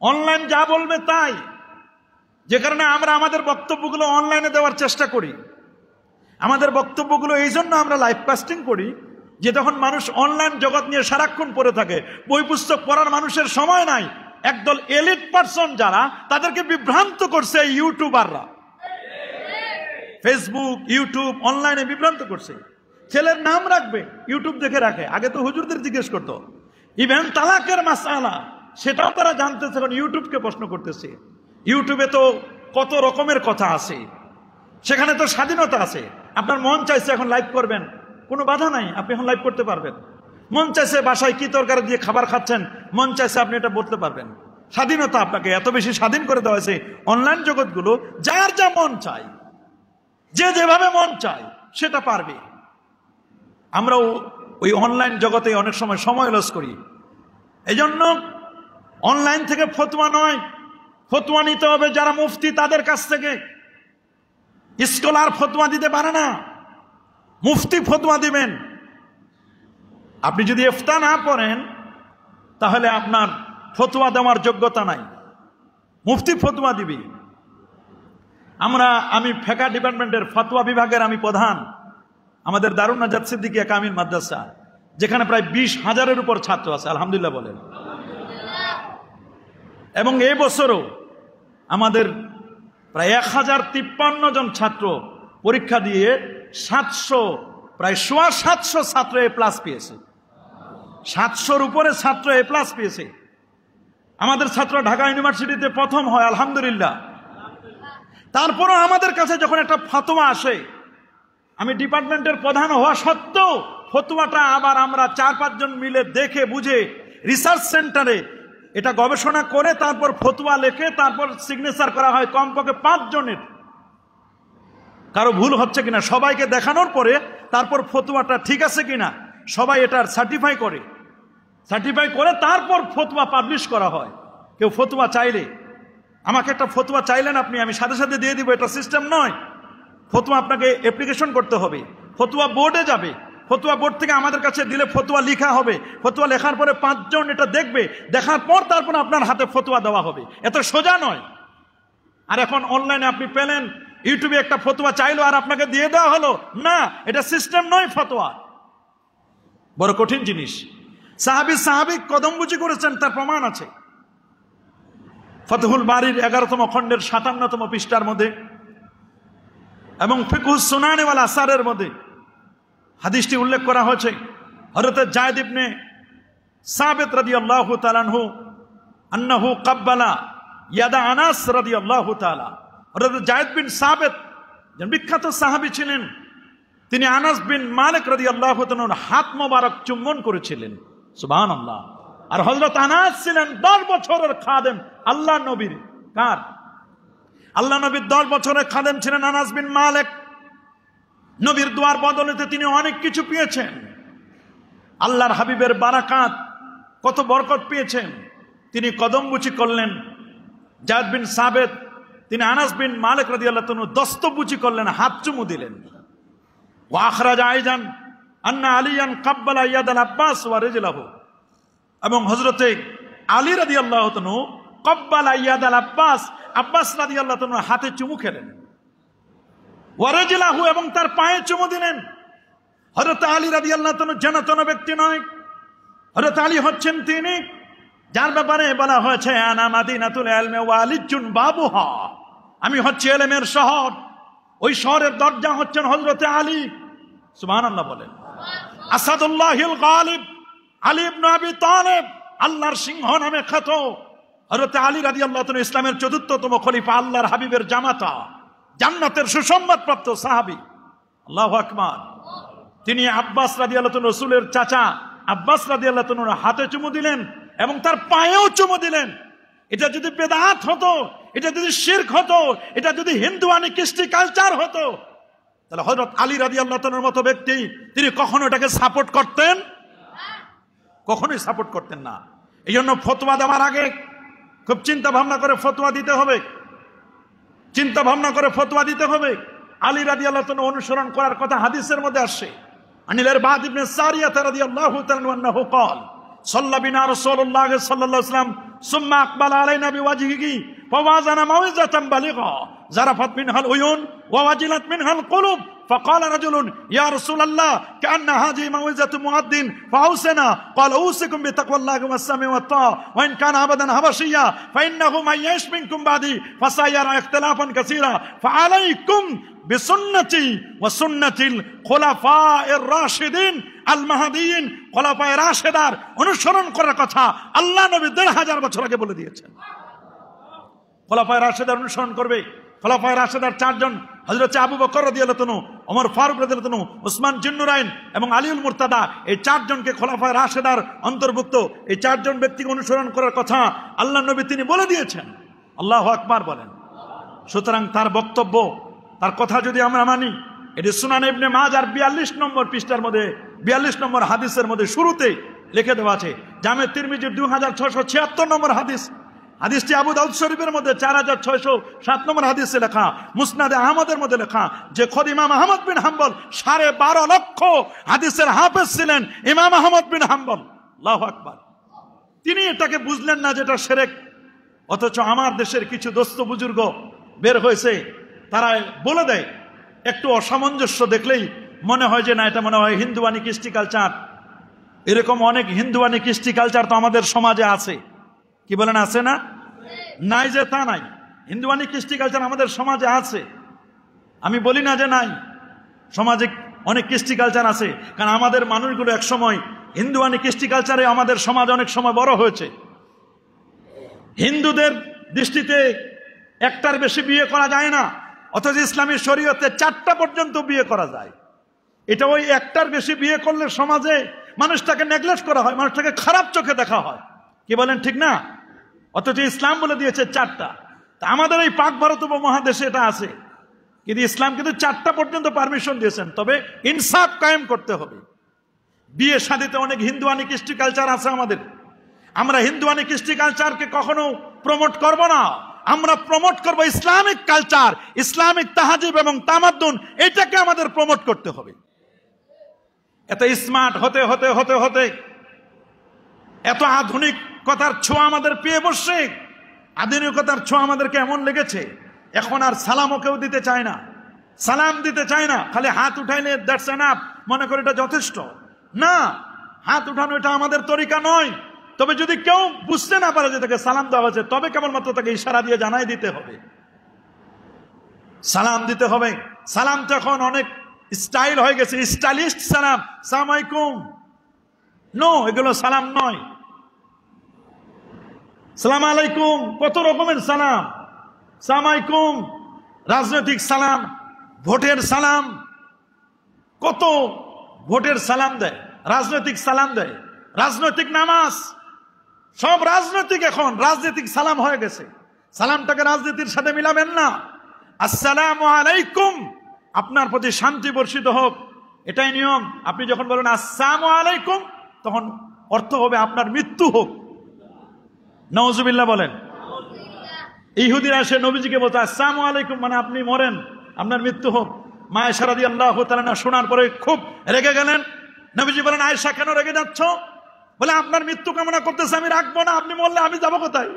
অনলাইন যা বলবে তাই, যে কারণে আমরা আমাদের বক্তব্যগুলো অনলাইনে দেওয়ার চেষ্টা করি। আমাদের বক্তব্যগুলো এই জন্য আমরা লাইভ কাস্টিং করি যে তখন মানুষ অনলাইন জগৎ নিয়ে সারাক্ষণ পড়ে থাকে, বই পুস্তক পড়ার মানুষের সময় নাই। একদল এলিট পারসন যারা, তাদেরকে বিভ্রান্ত করছে এই ইউটিউবাররা, ফেসবুক ইউটিউব অনলাইনে বিভ্রান্ত করছে। ছেলের নাম রাখবে ইউটিউব দেখে রাখে, আগে তো হুজুরদের জিজ্ঞেস করতো। ইভেন তালাকের মাসআলা সেটাও তারা জানতেছে, এখন ইউটিউবকে প্রশ্ন করতেছে। ইউটিউবে তো কত রকমের কথা আছে, সেখানে তো স্বাধীনতা আছে। আপনার মন চাইছে এখন লাইভ করবেন, কোনো বাধা নাই, আপনি এখন লাইভ করতে পারবেন। মন চাইছে বাসায় কি তরকারি দিয়ে খাবার খাচ্ছেন, মন চাইছে আপনি এটা বলতে পারবেন। স্বাধীনতা আপনাকে এত বেশি স্বাধীন করে দেওয়া হয়েছে। অনলাইন জগৎগুলো যার যা মন চায়, যে যেভাবে মন চায় সেটা পারবে। আমরাও ওই অনলাইন জগতে অনেক সময় লস করি। এই জন্য অনলাইন থেকে ফতোয়া নয়, ফতোয়া নিতে হবে যারা মুফতি তাদের কাছ থেকে। স্কলার ফতোয়া দিতে পারে না, মুফতি ফতোয়া দিবেন। আপনি যদি ইফতা না পড়েন তাহলে আপনার ফতোয়া দেওয়ার যোগ্যতা নাই, মুফতি ফতোয়া দিবে। আমি ফিকহ ডিপার্টমেন্টের ফতোয়া বিভাগের আমি প্রধান। আমাদের দারুন নাজাত সিদ্দিকিয়া কামিল মাদ্রাসা, যেখানে প্রায় 20,000-এর উপর ছাত্র আছে, আলহামদুলিল্লাহ বলেন। এবং এই বছরও আমাদের প্রায় 1053 জন ছাত্র পরীক্ষা দিয়ে 700 প্রায় 750 ছাত্র A+ পেয়েছে। 700-র উপরে ছাত্র A+ পেয়েছে। আমাদের ছাত্র ঢাকা ইউনিভার্সিটিতে প্রথম হয়, আলহামদুলিল্লাহ। তারপরও আমাদের কাছে যখন একটা ফতোয়া আসে, আমি ডিপার্টমেন্টের প্রধান হওয়া সত্ত্বেও ফতোয়াটা আবার আমরা 4-5 জন মিলে দেখে বুঝে রিসার্চ সেন্টারে এটা গবেষণা করে তারপর ফতোয়া লেখে তারপর সিগনেচার করা হয় কমপক্ষে 5 জনের। কারো ভুল হচ্ছে কিনা সবাইকে দেখানোর পরে তারপর ফতোয়াটা ঠিক আছে কিনা সবাই এটার সার্টিফাই করে তারপর ফতোয়া পাবলিশ করা হয়। কেউ ফতোয়া চাইলে, আমাকে একটা ফতোয়া চাইলেন আপনি, আমি সাথে সাথে দিয়ে দিব, এটা সিস্টেম নয়। ফতোয়া আপনাকে অ্যাপ্লিকেশন করতে হবে, ফতোয়া বোর্ডে যাবে, ফতোয়া বোর্ড থেকে আমাদের কাছে দিলে ফতোয়া লেখা হবে, ফতোয়া লেখার পরে 5 জন এটা দেখবে, দেখার পর তারপর আপনার হাতে ফতোয়া দেওয়া হবে। এত সোজা নয়। আর এখন অনলাইনে আপনি পেলেন, ইউটিউবে একটা ফতোয়া চাইলো আর আপনাকে দিয়ে দেওয়া হলো, না, এটা সিস্টেম নয়। ফতোয়া বড় কঠিন জিনিস। সাহাবী কদমবুচি করেছেন, তার প্রমাণ আছে। ফতহুল বারির 11তম খণ্ডের 57তম পৃষ্ঠার মধ্যে এবং ফিকহুস সুনান ওয়াল আসারের মধ্যে হাদিসটি উল্লেখ করা হয়েছে। হযরত যায়েদ ইবনে সাবিত রাদিয়াল্লাহু তাআলা আনহু আন্নাহু ক্বাব্বালা ইয়াদা আনাস রাদিয়াল্লাহু তাআলা। হযরত যায়েদ বিন সাবিত যে বিখ্যাত সাহাবী ছিলেন, তিনি আনাস বিন মালিক রাদিয়াল্লাহু তাআলার হাত মোবারক চুম্বন করেছিলেন। সুবহানাল্লাহ। আর হযরত আনাস ছিলেন 10 বছরের খাদেম আল্লাহ নবীর। কার? আল্লাহ নবীর 10 বছরের খাদেম ছিলেন আনাস বিন মালিক। নবীর দুয়ার বদলেতে তিনি অনেক কিছু পেয়েছেন। আল্লাহর হাবিবের বারাকাত, কত বরকত পেয়েছেন। তিনি কদমবুচি করলেন। যায়েদ বিন সাবিত তিনি আনাস বিন মালিক রাদিয়াল্লাহু তাআলা দস্তবুচি করলেন, হাত চুমু দিলেন। ওয়া আখরাজ আইজান আন্না আলিয়ান ক্বাব্বালা ইয়াদাল আব্বাস ওয়া রিজলাহু। এবং হযরতে আলী রাদিয়াল্লাহু তাআলা ক্বাব্বালা ইয়াদাল আব্বাস, আব্বাস রাদিয়াল্লাহু তাআলা হাতে চুমু খেলেন। ওয়া রিজলাহু, এবং তার পায়ে চুমু দিলেন। হযরত আলী রাদিয়াল্লাহু তাআলা জানাতন ব্যক্তি নয়। হযরত আলী হচ্ছেন তিনি যার ব্যাপারে বলা হয়েছে আনা মাদিনাতুল ইলমি ওয়া আলিজুন বাবুহা, আমি হচ্ছে ইলমের শহর, ওই শহরের দরজা হচ্ছেন হযরত আলী। সুবহানাল্লাহ বলেন। আসাদুল্লাহিল গালিব আলী ইবনে আবি তালিব, আল্লাহর সিংহ নামে খ্যাত হযরত আলী রাদিয়াল্লাহু তাআলা ইসলামের ৪র্থতম খলিফা, আল্লাহর হাবিবের জামাতা, জান্নাতের সুসংবাদপ্রাপ্ত সাহাবী। আল্লাহু আকবার। তিনি আব্বাস রাদিয়াল্লাহু তাআলা রাসূলের চাচা আব্বাস রাদিয়াল্লাহু তাআলা হাতে চুমু দিলেন এবং তার পায়েও চুমু দিলেন। এটা যদি বেদাত হতো, এটা যদি শিরক হতো, এটা যদি হিন্দুয়ানি কৃষ্টি কালচার হতো, তাহলে হযরত আলী রাদিয়াল্লাহু তাআলার মতো ব্যক্তি তিনি কখনো এটাকে সাপোর্ট করতেন? কখনোই সাপোর্ট করতেন না। এই জন্য ফতোয়া দেওয়ার আগে খুব চিন্তা ভাবনা করে ফতোয়া দিতে হবে। চিন্তা ভাবনা করে ফতোয়া দিতে হবে। আলী রাদিয়াল্লাহু তাআলা অনুসরণ করার কথা হাদিসের মধ্যে আসছে। আনিলের বাদ ইবনে সারিয়া রাদিয়াল্লাহু তাআলা আনহু قال صلى بنا رسول الله صلى الله عليه وسلم ثم اقبل علينا بوجهه فوازنا موعظه بليغا زرفت منها العيون ووجلت منها القلوب فقال رجل يا رسول الله كأن هذه موعظة مؤذن فأوصنا قال أوصيكم بتقوى الله والسمع والطاعة وإن كان أبدا حبشيا فإنه من يعش منكم بعدي فسيرى اختلافا كثيرا فعليكم بسنتي وسنة الخلفاء الراشدين المهديين। খোলাফায়ে রাশেদার অনুসরণ করার কথা আল্লাহ নবী ১৫০০ বছর আগে বলে দিয়েছেন। খোলাফায়ে রাশেদার অনুসরণ করবে। খোলাফায়ে রাশেদার 4 জন, হযরত আবু বকর রাদিয়াল্লাহু তাআলা, ওমর ফারুক রাদিয়াল্লাহু তাআলা, ওসমান জিন্নুরাইন এবং আলীউল মুরতাদা, এই 4 জনকে খোলাফায়ে রাশেদার অন্তর্ভুক্ত। এই 4 জন ব্যক্তিকে অনুসরণ করার কথা আল্লাহ নবী তিনি বলে দিয়েছেন। আল্লাহু আকবার বলেন। সুতরাং তার বক্তব্য, তার কথা যদি আমরা মানি, এটি সুনান ইবনে মাজার 42 নম্বর পৃষ্ঠার মধ্যে 42 নম্বর হাদিসের মধ্যে শুরুতে লিখে দেওয়া আছে। জামে তিরমিজির 2676 নম্বর হাদিস। হাদিসটি আবু দাউদ শরীফের মধ্যে 4607 নম্বর হাদিসে লেখা, মুসনাদে আহমদের মধ্যে লেখা, যে খোদ ইমাম আহমদ বিন হাম্বল 12.5 লক্ষ হাদিসের হাফেজ ছিলেন ইমাম আহমদ বিন হাম্বল। আল্লাহু আকবার। তিনি এটাকে বুঝলেন না যেটা শিরক, অথচ আমার দেশের কিছু দোস্ত বুজুর্গ বের হয়েছে, তারা বলে দেয়, একটু অসামঞ্জস্য দেখলেই মনে হয় যে না, এটা মনে হয় হিন্দুয়ানি কৃষ্টি কালচার। এরকম অনেক হিন্দুয়ানি কৃষ্টি কালচার তো আমাদের সমাজে আছে। কি বলেন, আছে না? নাই যে তা নাই, হিন্দুয়ানি কৃষ্টি কালচার আমাদের সমাজে আছে। আমি বলি না যে নাই, সমাজে অনেক কৃষ্টি কালচার আছে। কারণ আমাদের মানুষগুলো এক সময় হিন্দুয়ানি কৃষ্টি কালচারে আমাদের সমাজ অনেক সময় বড় হয়েছে। হিন্দুদের দৃষ্টিতে একটার বেশি বিয়ে করা যায় না, অথচ ইসলামী শরীয়তে 4টা পর্যন্ত বিয়ে করা যায়। এটা ওই একটার বেশি বিয়ে করলে সমাজে মানুষটাকে নেগলেক্ট করা হয়, মানুষটাকে খারাপ চোখে দেখা হয়। কি বলেন, ঠিক না? অথচ ইসলাম বলে দিয়েছে 4টা। তা আমাদের এই পাক ভারত উপমহাদেশে এটা আছে, কিন্তু ইসলাম কিন্তু 4টা পর্যন্ত পারমিশন দিয়েছেন। তবে ইনসাফ কায়েম করতে হবে। বিয়ে শাদীতে অনেক হিন্দুয়ানি কৃষ্টি কালচার আছে আমাদের। আমরা হিন্দুয়ানি কৃষ্টি কালচারকে কখনো প্রমোট করব না। আমরা প্রমোট করব ইসলামিক কালচার, ইসলামিক তাহাজিব এবং তামাদ্দুন। এটাকে আমাদের প্রমোট করতে হবে। এত স্মার্ট হতে হতে হতে হতে এত আধুনিকতার ছোঁয়া আমাদের পেয়ে বসছে। আধুনিকতার ছোঁয়া আমাদেরকে এমন লেগেছে, এখন আর সালামও কেউ দিতে চায় না, সালাম দিতে চায় না। খালি হাত উঠাইলে দ্যাটস এনাফ, মনে করে এটা যথেষ্ট না। হাত উঠানো এটা আমাদের তরিকা নয়। তবে যদি কেউ বুঝতে না পারে যে তাকে সালাম দেওয়া হয়েছে, তবে কেবলমাত্র তাকে ইশারা দিয়ে জানাই দিতে হবে, সালাম দিতে হবে। সালাম তো এখন অনেক স্টাইল হয়ে গেছে, স্টাইলিস্ট সালাম, সালাম আলাইকুম। নো, এগুলো সালাম নয়। সালাম আলাইকুম কত রকমের সালাম। সালাম আলাইকুম রাজনৈতিক সালাম, ভোটের সালাম, কত ভোটের সালাম দেয়, রাজনৈতিক সালাম দেয়, রাজনৈতিক নামাজ, সব রাজনৈতিক এখন রাজনৈতিক সালাম হয়ে গেছে। সালামটাকে রাজনীতির সাথে মিলাবেন না। আসসালামু আলাইকুম, আপনার প্রতি শান্তি বর্ষিত হোক, এটাই নিয়ম। আপনি যখন বলেন আসসালামু আলাইকুম, তখন অর্থ হবে আপনার মৃত্যু হোক। নাউজুবিল্লাহ বলেন। ইহুদিরা এসে নবীজিকে বলতো আসসালামু আলাইকুম, মানে আপনি মরেন, আপনার মৃত্যু হোক। মা আয়েশা রাদিয়াল্লাহু তাআলা শোনার পরে খুব রেগে গেলেন। নবীজি বলেন, আয়েশা কেন রেগে যাচ্ছ? বলে, আপনার মৃত্যু কামনা করতেছে, আমি রাখবো না, আপনি মরলে আমি যাবো কোথায়?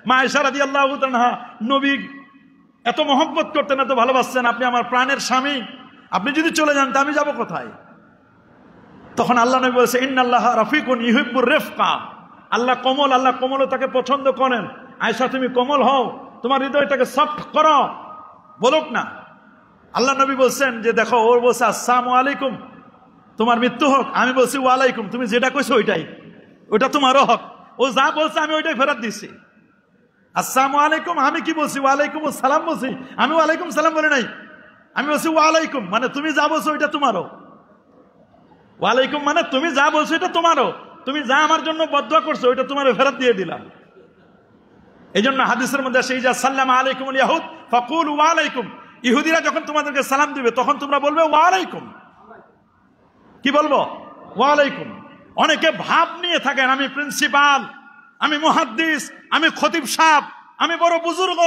মা আয়েশা রাদিয়াল্লাহু তাআলা নবী এত মহব্বত করতেন, এত ভালোবাসতেন, আপনি আমার প্রাণের স্বামী, আপনি যদি চলে যান তা আমি যাবো কোথায়? তখন আল্লাহ নবী বলেছে, ইন্নাল্লাহা রাফিকুন ইউহিব্বুর রিফকা, আল্লাহ কোমল, আল্লাহ কোমলতাকে পছন্দ করেন। আয়েশা তুমি কোমল হও, তোমার হৃদয়টাকে সফট করো, বলুক না। আল্লাহ নবী বলছেন যে দেখো, ওর বলছে আসসালামু আলাইকুম, তোমার মৃত্যু হোক, আমি বলছি ওয়ালাইকুম, তুমি যেটা কইছো ওইটাই, ওইটা তোমারও হক। ও যা বলছে আমি ওইটাই ফেরত দিচ্ছি। আসসালামু আলাইকুম, আমি কি বলছি? ওয়ালাইকুম সালাম বলছি, আমি ওয়ালাইকুম সালাম বলে নাই, আমি বলছি ওয়ালাইকুম, মানে তুমি যা বলছো ওইটা তোমারও। ওয়ালাইকুম মানে তুমি যা বলছো এটা তোমারও, তুমি যা আমার জন্য বদদুয়া করছো ওইটা তোমার ফেরত দিয়ে দিলাম। এই জন্য হাদিসের মধ্যে আসে, ইজা সাল্লামা আলাইকুমুল ইয়াহুদ ফাকুলু ওয়ালাইকুম, ইহুদিরা যখন তোমাদেরকে সালাম দিবে তখন তোমরা বলবে ওয়ালাইকুম। কি বলবো? ওয়ালাইকুম। অনেকে ভাব নিয়ে থাকেন, আমি প্রিন্সিপাল, আমি মুহাদ্দিস, আমি খতিব সাহেব, আমি বড় বুজুর্গ,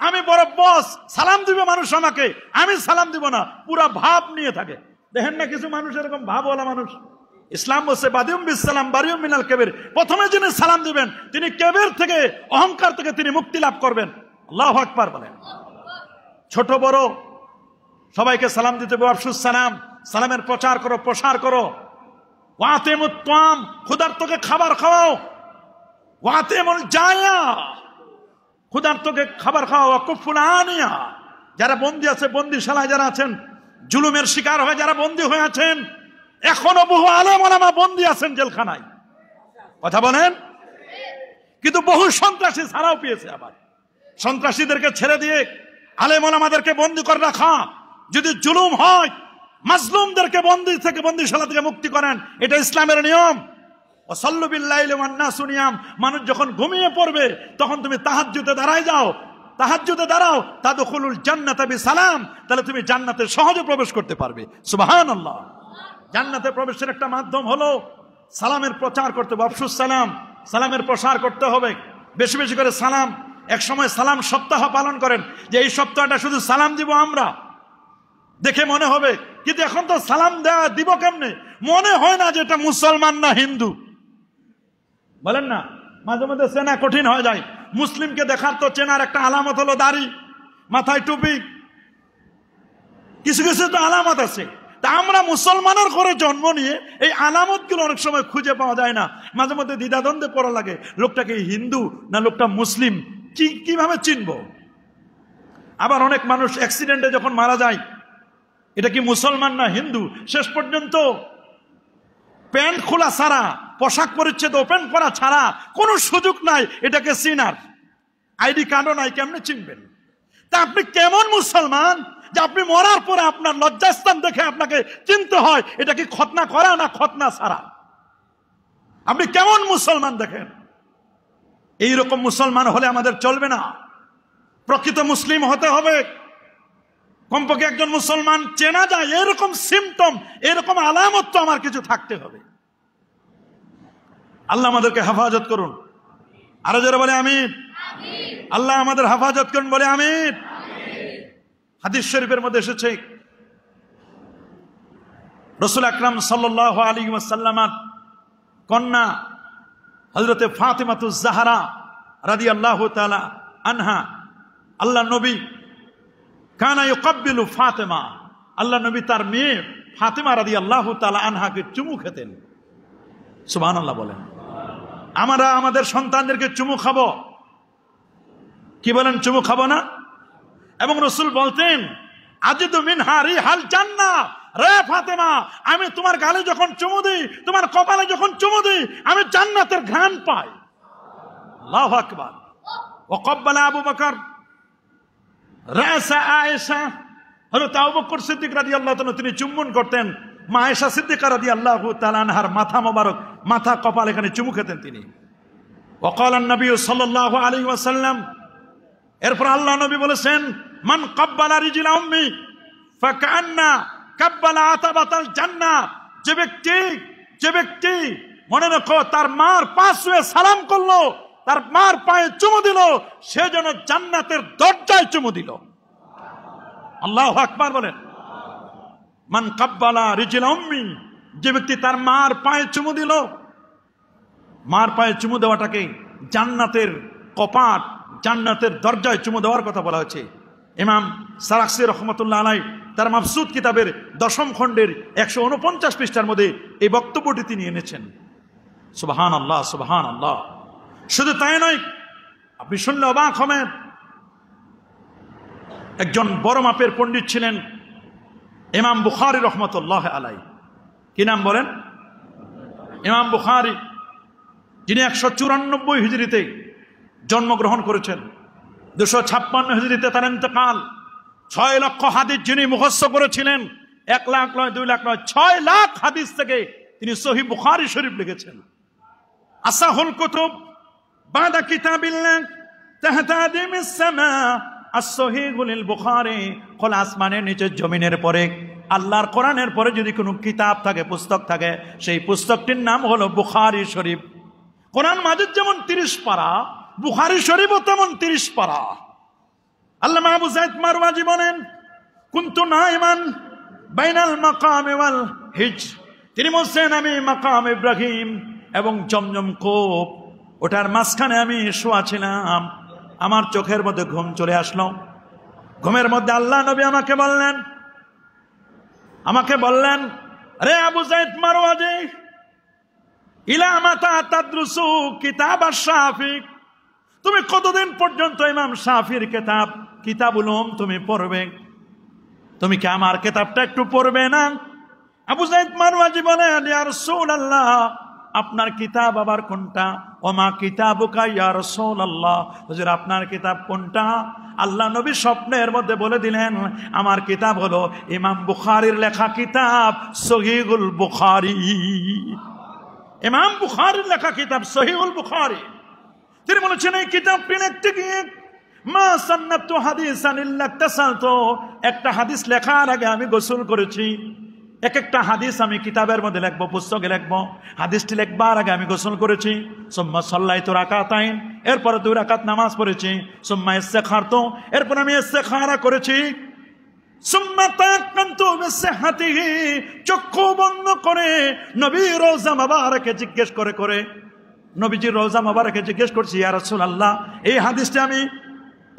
আমি বড় বস, সালাম দিবে মানুষ আমাকে, আমি সালাম দিব না, পুরা ভাব নিয়ে থাকে। দেখেন না কিছু মানুষ এরকম ভাবওয়ালা মানুষ। ইসলাম বলছে বাদিউম বিসসালাম বারিউম মিনাল কেবির, প্রথমে যিনি সালাম দিবেন তিনি কেবির থেকে, অহংকার থেকে তিনি মুক্তি লাভ করবেন। আল্লাহু আকবার বলেন। ছোট বড় সবাইকে সালাম দিতে হবে। আফসুস সালাম, সালামের প্রচার করো, প্রসার করো। ওয়াতিমুত তাম, ক্ষুধার্তকে খাবার খাওয়াও। ওয়াতিমুল জায়া, ক্ষুধার্তকে খাবার খাওয়াও। ওয়াকুফুল আনিয়া, যারা বন্দী আছে, বন্দীশালায় যারা আছেন, জুলুমের শিকার হয়ে যারা বন্দী হয়ে আছেন, এখনো বহু আলেম ওলামা বন্দী আছেন জেলখানায়, কথা বলেন। কিন্তু বহু সন্ত্রাসী ছাড়াও পেয়েছে। আবার সন্ত্রাসীদেরকে ছেড়ে দিয়ে আলেম ওলামাদেরকে বন্দী করে রাখা, যদি জুলুম হয় মাজলুমদেরকে বন্দী থেকে, বন্দীশালা থেকে মুক্তি করেন, এটা ইসলামের নিয়ম। ওয়াসাল্লু বিল্লাইলি ওয়ান নাসু নিয়াম, মানুষ যখন ঘুমিয়ে পড়বে তখন তুমি তাহাজ্জুদে দাঁড়ায় যাও, তাহাজ্জুদে দাঁড়াও, তাদখুলুল জান্নাতা বিসালাম, তাহলে তুমি জান্নাতে সহজে প্রবেশ করতে পারবে। সুবহানাল্লাহ। জান্নাতে প্রবেশের একটা মাধ্যম হলো সালামের প্রচার করতে হবে। আফসুস সালাম, সালামের প্রসার করতে হবে, বেশি বেশি করে সালাম। এক সময় সালাম সপ্তাহ পালন করেন, যে এই সপ্তাহটা শুধু সালাম দিব আমরা, দেখে মনে হবে। কিন্তু এখন তো সালাম দেওয়া দিব কেমনে, মনে হয় না যে এটা মুসলমান না হিন্দু, বলেন না। মাঝে মধ্যে চেনা কঠিন হয়ে যায়। মুসলিমকে দেখার তো চেনার একটা আলামত হলো দাড়ি, মাথায় টুপি, কিছু কিছু তো আলামত আছে। তা আমরা মুসলমানের ঘরে জন্ম নিয়ে এই আলামতগুলো অনেক সময় খুঁজে পাওয়া যায় না। মাঝে মধ্যে দ্বিধাদ্বন্দ্বে পড়া লাগে, লোকটাকে হিন্দু না লোকটা মুসলিম, কিভাবে চিনবো? আবার অনেক মানুষ অ্যাক্সিডেন্টে যখন মারা যায়, এটা কি মুসলমান না হিন্দু, শেষ পর্যন্ত প্যান্ট খোলা ছাড়া, পোশাক পরিচ্ছেদ ওপেন করা ছাড়া কোনো সুযোগ নাই এটাকে চিনার। আইডি কার্ডও নাই, কেমনে চিনবেন? তা আপনি কেমন মুসলমান যে আপনি মরার পরে আপনার লজ্জাস্থান দেখে আপনাকে চিনতে হয়? এটা কি খতনা করা না খতনা ছাড়া? আপনি কেমন মুসলমান দেখেন? এইরকম মুসলমান হলে আমাদের চলবে না। প্রকৃত মুসলিম হতে হবে। কমপক্ষে একজন মুসলমান চেনা যায় এরকম সিমটম, এরকম আলামত তো আমার কিছু থাকতে হবে। আল্লাহ আমাদেরকে হেফাজত করুন। আরো যারা বলে আমিন। আল্লাহ আমাদের হেফাজত করুন, বলে আমিন। হাদিস শরীফের মধ্যে এসেছে, রাসূল আকরাম সাল্লাল্লাহু আলাইহি ওয়াসাল্লামের কন্যা হযরতে ফাতিমাতুজ জাহরা রাদিয়াল্লাহু তাআলা আনহা, আল্লাহ নবী কানা ইউকাব্বিলু ফাতিমা, আল্লাহ নবী তার মেয়ে ফাতিমা রাদিয়াল্লাহু তাআলা আনহাকে চুমু খেতেন। সুবহানাল্লাহ বলেন। আমরা আমাদের সন্তানদেরকে চুমু খাবো, কি বলেন, চুমু খাবো না? এবং রাসূল বলতেন আজিদু মিনহা রিহাল জান্নাহ, রে ফাতেমা আমি তোমার গালে যখন চুমু দিই, তোমার কপালে যখন চুমু দিই, আমি জান্নাতের ঘ্রাণ পাই। আল্লাহু আকবার। ওয়াকাব্বালা আবু বকর রাসা আয়েশা, হযরত আবু বকর সিদ্দিক রাদিয়াল্লাহু তাআলা তিনি চুম্বন করতেন মা আয়েশা সিদ্দিকা রাদিয়াল্লাহু তাআলা আনহার মাথা মোবারক, মাথা কপাল এখানে চুমু খেতেন তিনি। ওয়াকাল নবী সাল্লাল্লাহু আলাইহি ওয়াসাল্লাম, এরপর আল্লাহ নবী বলেছেন মান কাব্বালা রিজলা উম্মি ফাকান্না কাব্বালা আতাবাতাল জান্নাহ, যে ব্যক্তি মনে রাখো তার মার পা ছুঁয়ে সালাম করলো, তার মার পায়ে চুমু দিল, সে যেন জান্নাতের দরজায় চুমু দিল। আল্লাহু আকবার বলেন। মান কাব্বালা রিজলা উম্মি, যে ব্যক্তি তার মার পায়ে চুমু দিল, মার পায়ে চুমু দেওয়াটাকে জান্নাতের কপাট, জান্নাতের দরজায় চুমু দেওয়ার কথা বলা হয়েছে। ইমাম সারাকসি রহমতুল্লাহ আলাইহি তার মাবসুদ কিতাবের 10ম খণ্ডের 149 পৃষ্ঠার মধ্যে এই বক্তব্যটি তিনি এনেছেন। সুবহানাল্লাহ, সুবহানাল্লাহ। শুধু তাই নয়, আপনি শুনলে অবাক হবেন, একজন বড় মাপের পণ্ডিত ছিলেন ইমাম বুখারী রহমতুল্লাহ আলাইহি। কি নাম বলেন? ইমাম বুখারী, যিনি 194 হিজরিতে জন্মগ্রহণ করেছেন, 256 হিজরিতে তার ইন্তেকাল। 6 লক্ষ হাদিস যিনি মুখস্থ করেছিলেন, 1 লাখ নয়, 2 লাখ নয়, 6 লাখ হাদিস থেকে তিনি সহিহ বুখারী শরীফ লিখেছেন। আসাহুল কুতুব বাদা কিতাবিল্লাহ তাহতাদি মিস সামা as-সহিহুল বুখারী, খোলা আসমানের নিচে জমিনের পরে আল্লাহর কোরআনের পরে যদি কোনো কিতাব থাকে, পুস্তক থাকে, সেই পুস্তকটির নাম হলো বুখারী শরীফ। কোরআন মাজিদ যেমন 30 পারা, বুখারী শরীফও তেমন 30 পারা। আল্লামা আবু যায়েদ মারওয়াজি বলেন কুনতু নাইমান বাইনাল মাকাম ওয়াল হিজর, তিনি বলছেন আমি মাকাম ইব্রাহিম এবং জমজম কূপ, ওটার মাঝখানে আমি শোয়া ছিলাম। আমার চোখের মধ্যে ঘুম চলে আসলো। ঘুমের মধ্যে আল্লাহ নবী আমাকে বললেন রে আবু যায়েদ মারওয়াজি, ইলা মাতা তাদরুসু কিতাব আশ-শাফি, তুমি কতদিন পর্যন্ত ইমাম শাফির কিতাবুল উলুম তুমি পড়বে? তুমি কি আমার কিতাবটা একটু পড়বে না? আবু যায়েদ মারওয়াজি বলেন ইয়া রাসূলুল্লাহ, আপনার কিতাব আবার কোনটা? ওমা কিতাবুকা ইয়া রাসূলুল্লাহ, হুজুর আপনার কিতাব কোনটা? আল্লাহ নবী স্বপ্নের মধ্যে বলে দিলেন আমার কিতাব হলো ইমাম বুখারীর লেখা কিতাব সহিহুল বুখারী। ইমাম বুখারীর লেখা কিতাব সহিহুল বুখারী। তিনি বলেছেন এই কিতাবটি লিখতে গিয়ে মা সান্নাতু হাদিসান ইল্লা তাসালতু, একটা হাদিস লেখার আগে আমি গোসল করেছি। এক একটা হাদিস আমি কিতাবের মধ্যে লিখবো, পুস্তকে লিখবো, হাদিসটি লিখবার আগে আমি গোসল করেছি। সুম্মা সাল্লাইতু রাকাতাইন, এরপর 2 রাকাত নামাজ পড়েছি। সুম্মা ইস্তিখারতু, এরপর আমি ইস্তিখারা করেছি। সুম্মা তায়াক্কানতু বিসিহহাতিহি, চক্ষু বন্ধ করে নবীর রওজা মুবারকে জিজ্ঞেস করে নবীজির রওজা মুবারকে জিজ্ঞেস করছি ইয়া রাসূলুল্লাহ, এই হাদিসটা আমি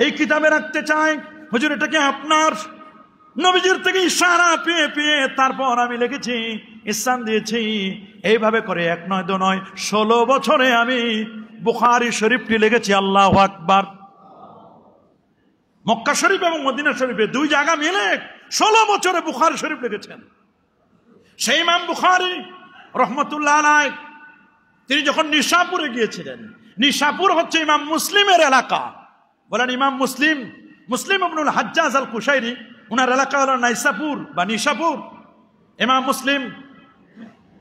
এই কিতাবে রাখতে চাই, হুজুর এটা কি আপনার? নবীজির থেকে ইশারা পেয়ে তারপর আমি লিখেছি, স্থান দিয়েছি। এইভাবে করে 1 নয় 2 নয় 16 বছরে আমি বুখারী শরীফটি লিখেছি। আল্লাহু আকবার। মক্কা শরীফ এবং মদিনা শরীফে 2 জায়গা মিলে 16 বছরে বুখারী শরীফ লিখেছেন। সেই ইমাম বুখারী রহমতুল্লাহ আলাইহি তিনি যখন নিশাপুরে গিয়েছিলেন, নিশাপুর হচ্ছে ইমাম মুসলিমের এলাকা। বলেন ইমাম মুসলিম ইবনুল হাজ্জাজ আল কুশাইরি, উনার এলাকা হলো নাইসাপুর বা নিশাপুর। ইমাম মুসলিম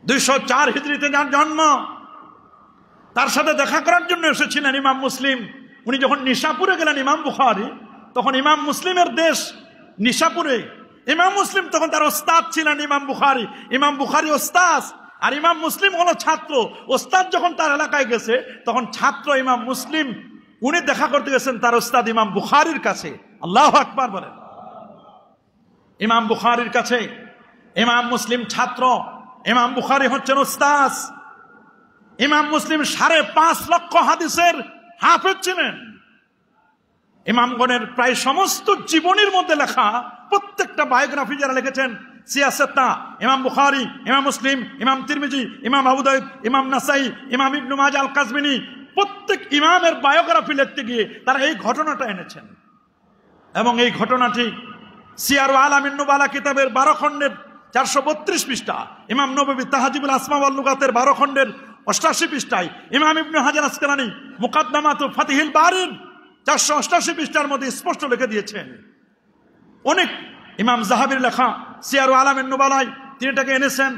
204 হিজরিতে যার জন্ম, তার সাথে দেখা করার জন্য এসেছিলেন ইমাম মুসলিম। উনি যখন নিশাপুরে গেলেন ইমাম বুখারী, তখন ইমাম মুসলিমের দেশ নিশাপুরে। ইমাম মুসলিম তখন তার ওস্তাদ ছিলেন ইমাম বুখারী। ইমাম বুখারী ওস্তাদ আর ইমাম মুসলিম হলো ছাত্র। ওস্তাদ যখন তার এলাকায় গেছে, তখন ছাত্র ইমাম মুসলিম উনি দেখা করতে গেছেন তার ওস্তাদ ইমাম বুখারীর কাছে। আল্লাহু আকবার বলেন। ইমাম বুখারীর কাছে ইমাম মুসলিম ছাত্র, ইমাম বুখারী হচ্ছেন ওস্তাদ। ইমাম মুসলিম 5.5 লক্ষ হাদিসের হাফেজ ছিলেন। ইমামগণের প্রায় সমস্ত জীবনীর মধ্যে লেখা, প্রত্যেকটা বায়োগ্রাফি যারা লিখেছেন সিয়াসাত্তা, ইমাম বুখারী, ইমাম মুসলিম, ইমাম তিরমিজি, ইমাম আবু দাউদ, ইমাম নাসাই, ইমাম ইবনে মাজাহ আল কাজবিনী, প্রত্যেক ইমামের বায়োগ্রাফি লিখতে গিয়ে তারা এই ঘটনাটা এনেছেন। এবং এই ঘটনাটি সিয়ার আলামিন নুবালা কিতাবের 12 খণ্ডের 432 পৃষ্ঠা, ইমাম নববী তাহজিবুল আসমা ওয়াল লুগাতের 12 খণ্ডের 88 পৃষ্ঠায়, ইমাম ইবনে হাজার আসকালানী মুকাদ্দামাতু ফাতিহিল বারির 488 পৃষ্ঠার মধ্যে স্পষ্ট লিখে দিয়েছেন। অনেক ইমাম যাহাবীর লেখা সিয়ার আলামিন নুবালায় তিনি এটাকে এনেছেন,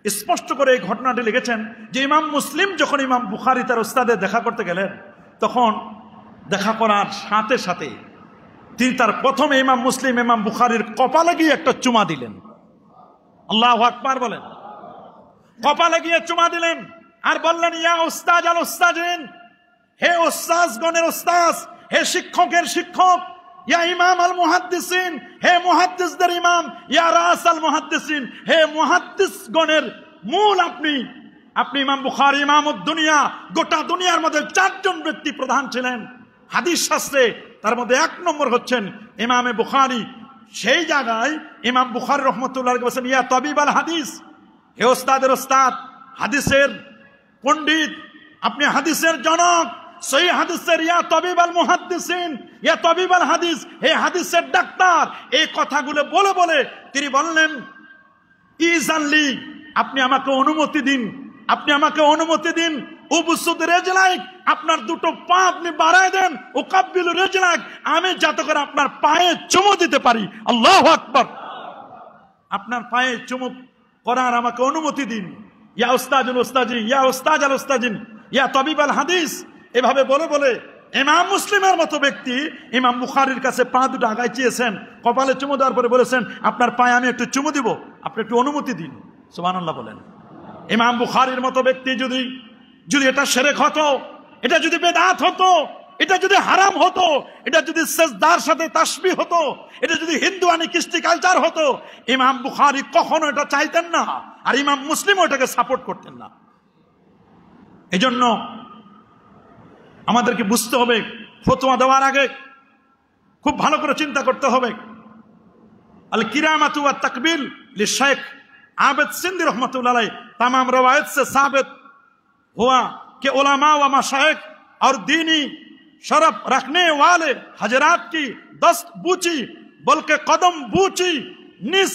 স্পষ্ট করে এই ঘটনাটি লিখেছেন যে ইমাম মুসলিম যখন ইমাম বুখারী তার উস্তাদের দেখা করতে গেলেন, তখন দেখা করার সাথে সাথে তিনি তার প্রথমে ইমাম মুসলিম ইমাম বুখারীর কপালে গিয়ে একটা চুমা দিলেন। আল্লাহু আকবার বলেন। কপালে গিয়ে চুমা দিলেন আর বললেন, ইয়া উস্তাজ আল উস্তাজিন, হে উস্তাজগণের উস্তাজ, হে শিক্ষকের শিক্ষক, ইয়া ইমাম আল মুহাদ্দিসিন, হে মুহাদ্দিসদের ইমাম, ইয়া রাস আল মুহাদ্দিসিন, হে মুহাদ্দিসগণের মূল আপনি। আপনি ইমাম বুখারী ইমামুদ দুনিয়া, গোটা দুনিয়ার মধ্যে 4 জন ব্যক্তি প্রধান ছিলেন হাদিস শাস্ত্রে, তার মধ্যে 1 নম্বর হচ্ছেন ইমামে বুখারী। সেই জায়গায় ইমাম বুখারী রহমতুল্লাহ আলাইহি বলেন, ইয়া তাবিব আল হাদিস, হে ওস্তাদের ওস্তাদ, হাদিসের পণ্ডিত, আপনি হাদিসের জনক, সহি হাদিসের ইয়া তাবিব আল মুহাদ্দিসিন, ইয়া তাবিব আল হাদিস, হে হাদিসের ডাক্তার। এই কথাগুলো বলে বলে তিনি বললেন, ইজানলি, আপনি আমাকে অনুমতি দিন, আপনি আমাকে অনুমতি দিন, উবসুদ রেজলাইক, আপনার 2টো পা আপনি বাড়ায় দেন, উকাব্বিলু রেজলাইক, আমি যাতে করে আপনার পায়ে চুমু দিতে পারি। আল্লাহু আকবার। আপনার পায়ে চুমু করার আমাকে অনুমতি দিন। ইয়া উস্তাজুল উস্তাজি, ইয়া উস্তাজ আল উস্তাজিন, ইয়া তাবিব আল হাদিস। এভাবে বলে বলে ইমাম মুসলিমের মতো ব্যক্তি ইমাম বুখারীর কাছে পা 2টো আগায় চেয়েছেন, কপালে চুমু দেওয়ার পরে বলেছেন, আপনার পায়ে আমি একটু চুমু দিব, আপনি একটু অনুমতি দিন। সুবহানাল্লাহ বলেন। ইমাম বুখারীর মতো ব্যক্তি যদি এটা শিরক হতো, এটা যদি বেদাত হতো, এটা যদি হারাম হতো, এটা যদি সেজদার সাথে তাসবিহ হতো, এটা যদি হিন্দুয়ানি কৃষ্টি কালচার হতো, ইমাম বুখারী কখনো এটা চাইতেন না, আর ইমাম মুসলিম ওটাকে সাপোর্ট করতেন না। এজন্য আমাদেরকে বুঝতে হবে, ফতোয়া দেওয়ার আগে খুব ভালো করে চিন্তা করতে হবে। আল কিরামাতু ওয়া তাকবিল লিশেখ आबिद सिंधी रहमतुल्लाह अलैह तमाम रवायत से साबित हुआ कि उलमा व मशाइख और दीनी शरफ रखने वाले हजरात की दस्त बूची बल्कि कदम बूची निस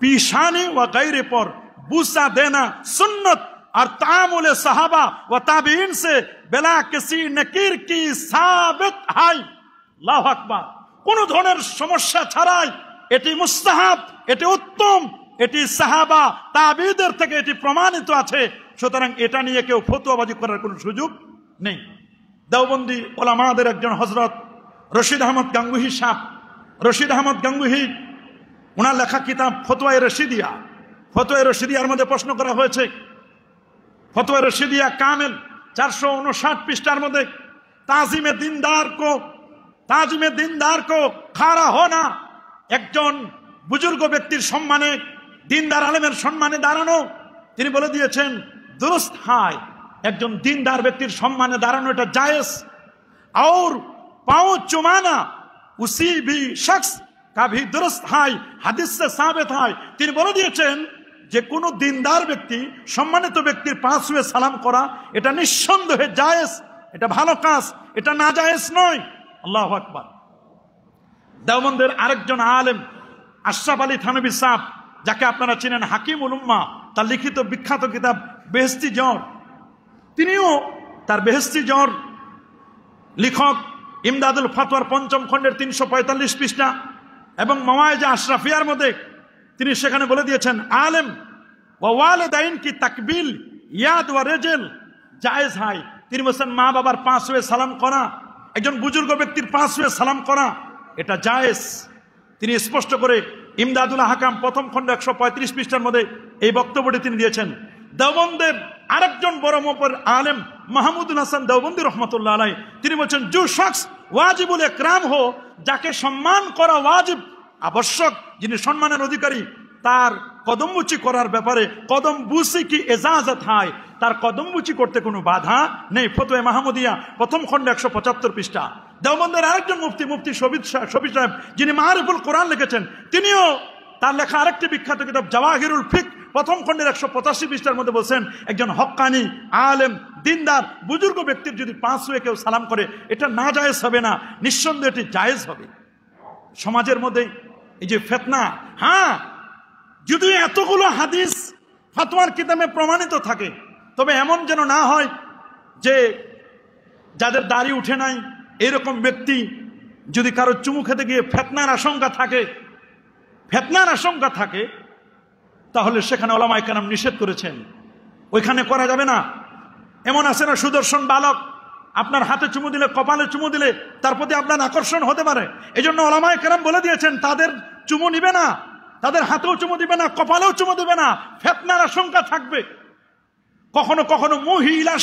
पीशानी व गैर पर बूसा देना सुन्नत और तामुल सहाबा व ताबीन से बिला किसी नकीर की साबित है। अल्लाहु अकबर। কোন ধরনের সমস্যা ছাড়াই এটি মুস্তাহাব, এটি উত্তম, এটি সাহাবা তাবিদের থেকে এটি প্রমাণিত আছে। সুতরাং এটা নিয়ে কেউ ফতোয়াবাজি করার কোনো সুযোগ নেই। দেওবন্দি ওলামাদের একজন হযরত রশিদ আহমদ গাঙ্গুহি সাহেব, রশিদ আহমদ গাঙ্গুহি, ওনার লেখা কিতাব ফতোয়া রশিদিয়া, ফতোয়া রশিদিয়ার মধ্যে প্রশ্ন করা হয়েছে, ফতোয়া রশিদিয়া কামেল 459 পৃষ্ঠার মধ্যে, তাজিমে দিনদার কো খাড়া হোনা, একজন বুজুর্গ ব্যক্তির সম্মানে, দিনদার আলেমের সম্মানে দাঁড়ানো, তিনি বলে দিয়েছেন দুরুস্ত হায়, একজন দিনদার ব্যক্তির সম্মানে দাঁড়ানো এটা জায়েজ। और पांव चुमाना उसी भी शख्स का भी दुरुस्त है, হাদিস से साबित है। তিনি বলে দিয়েছেন যে কোনো দিনদার ব্যক্তি, সম্মানিত ব্যক্তির পা ছুঁয়ে সালাম করা এটা নিঃসন্দেহে জায়েজ, এটা ভালো কাজ, এটা নাজায়েজ নয়। আল্লাহু আকবার। দেওবন্দের আরেকজন আলেম আশরাফ আলী থানভী সাহেব, যাকে আপনারা চিনেন হাকিমুল উম্মাহ, তার লিখিত বিখ্যাত কিতাব বেহেশতি জ্বর, তিনিও তার বেহেশতি জ্বর লেখক ইমদাদুল ফাতওয়ার 5ম খণ্ডের 345 পৃষ্ঠা এবং মাওয়াইজে আশরাফিয়ার মধ্যে তিনি সেখানে বলে দিয়েছেন, আলেম ওয়া ওয়ালিদাইন কি তাকবিল ইয়াদ ওয়া রিজল জায়েজ হয়। তিনি বলেছেন মা বাবার পা ছুঁয়ে সালাম করা, একজন বুজুর্গ ব্যক্তির পা ছুঁয়ে সালাম করা এটা জায়েজ। তিনি স্পষ্ট করে ইমদাদুল আহকাম 1ম খণ্ড 135 পৃষ্ঠার মধ্যে এই বক্তব্যটি তিনি দিয়েছেন। দেওবন্দের আরেকজন বড় মোপর আলেম মাহমুদুল হাসান দেওবন্দি রহমতুল্লাহ আলাইহি, তিনি বলছেন जो शख्स वाजिबुल इकराम हो, যাকে সম্মান করা ওয়াজিব আবশ্যক, যিনি সম্মানের অধিকারী, তার কদমবুচি করার ব্যাপারে কদম বুসি কি ইজাজত হয়, তার কদমবুচি করতে কোনো বাধা নেই। ফতোয়া মাহমুদিয়া 1ম খণ্ড 175 পৃষ্ঠা। দেওবন্দের আরেকজন মুফতি শফি সাহেব, যিনি মারিফুল কোরআন লিখেছেন, তিনিও তার লেখা আরেকটি বিখ্যাত কিতাব জাওয়াহিরুল ফিক প্রথম খণ্ডের 185 পৃষ্ঠার মধ্যে বলছেন, একজন হক্কানি আলেম দিনদার বুজুর্গ ব্যক্তির যদি 5 ওয়ে কেউ সালাম করে, এটা না জায়েজ হবে না, নিঃসন্দেহে এটি জায়েজ হবে। সমাজের মধ্যে এই যে ফিতনা, হ্যাঁ যদি এতগুলো হাদিস ফতোয়ার কিতাবে প্রমাণিত থাকে, তবে এমন যেন না হয় যে যাদের দাড়ি উঠে নাই এরকম ব্যক্তি যদি কারো চুমু খেতে গিয়ে ফিতনার আশঙ্কা থাকে, তাহলে সেখানে উলামায়ে কেরাম নিষেধ করেছেন, ওইখানে করা যাবে না। এমন আছে না সুদর্শন বালক, আপনার হাতে চুমু দিলে, কপালে চুমু দিলে তার প্রতি আপনার আকর্ষণ হতে পারে, এই জন্য উলামায়ে কেরাম বলে দিয়েছেন তাদের চুমু নিবে না, তাদের হাতেও চুমু দিবে না, কপালেও চুমু দিবে না, ফিতনার আশঙ্কা থাকবে, কখনো কখনো মুহিলা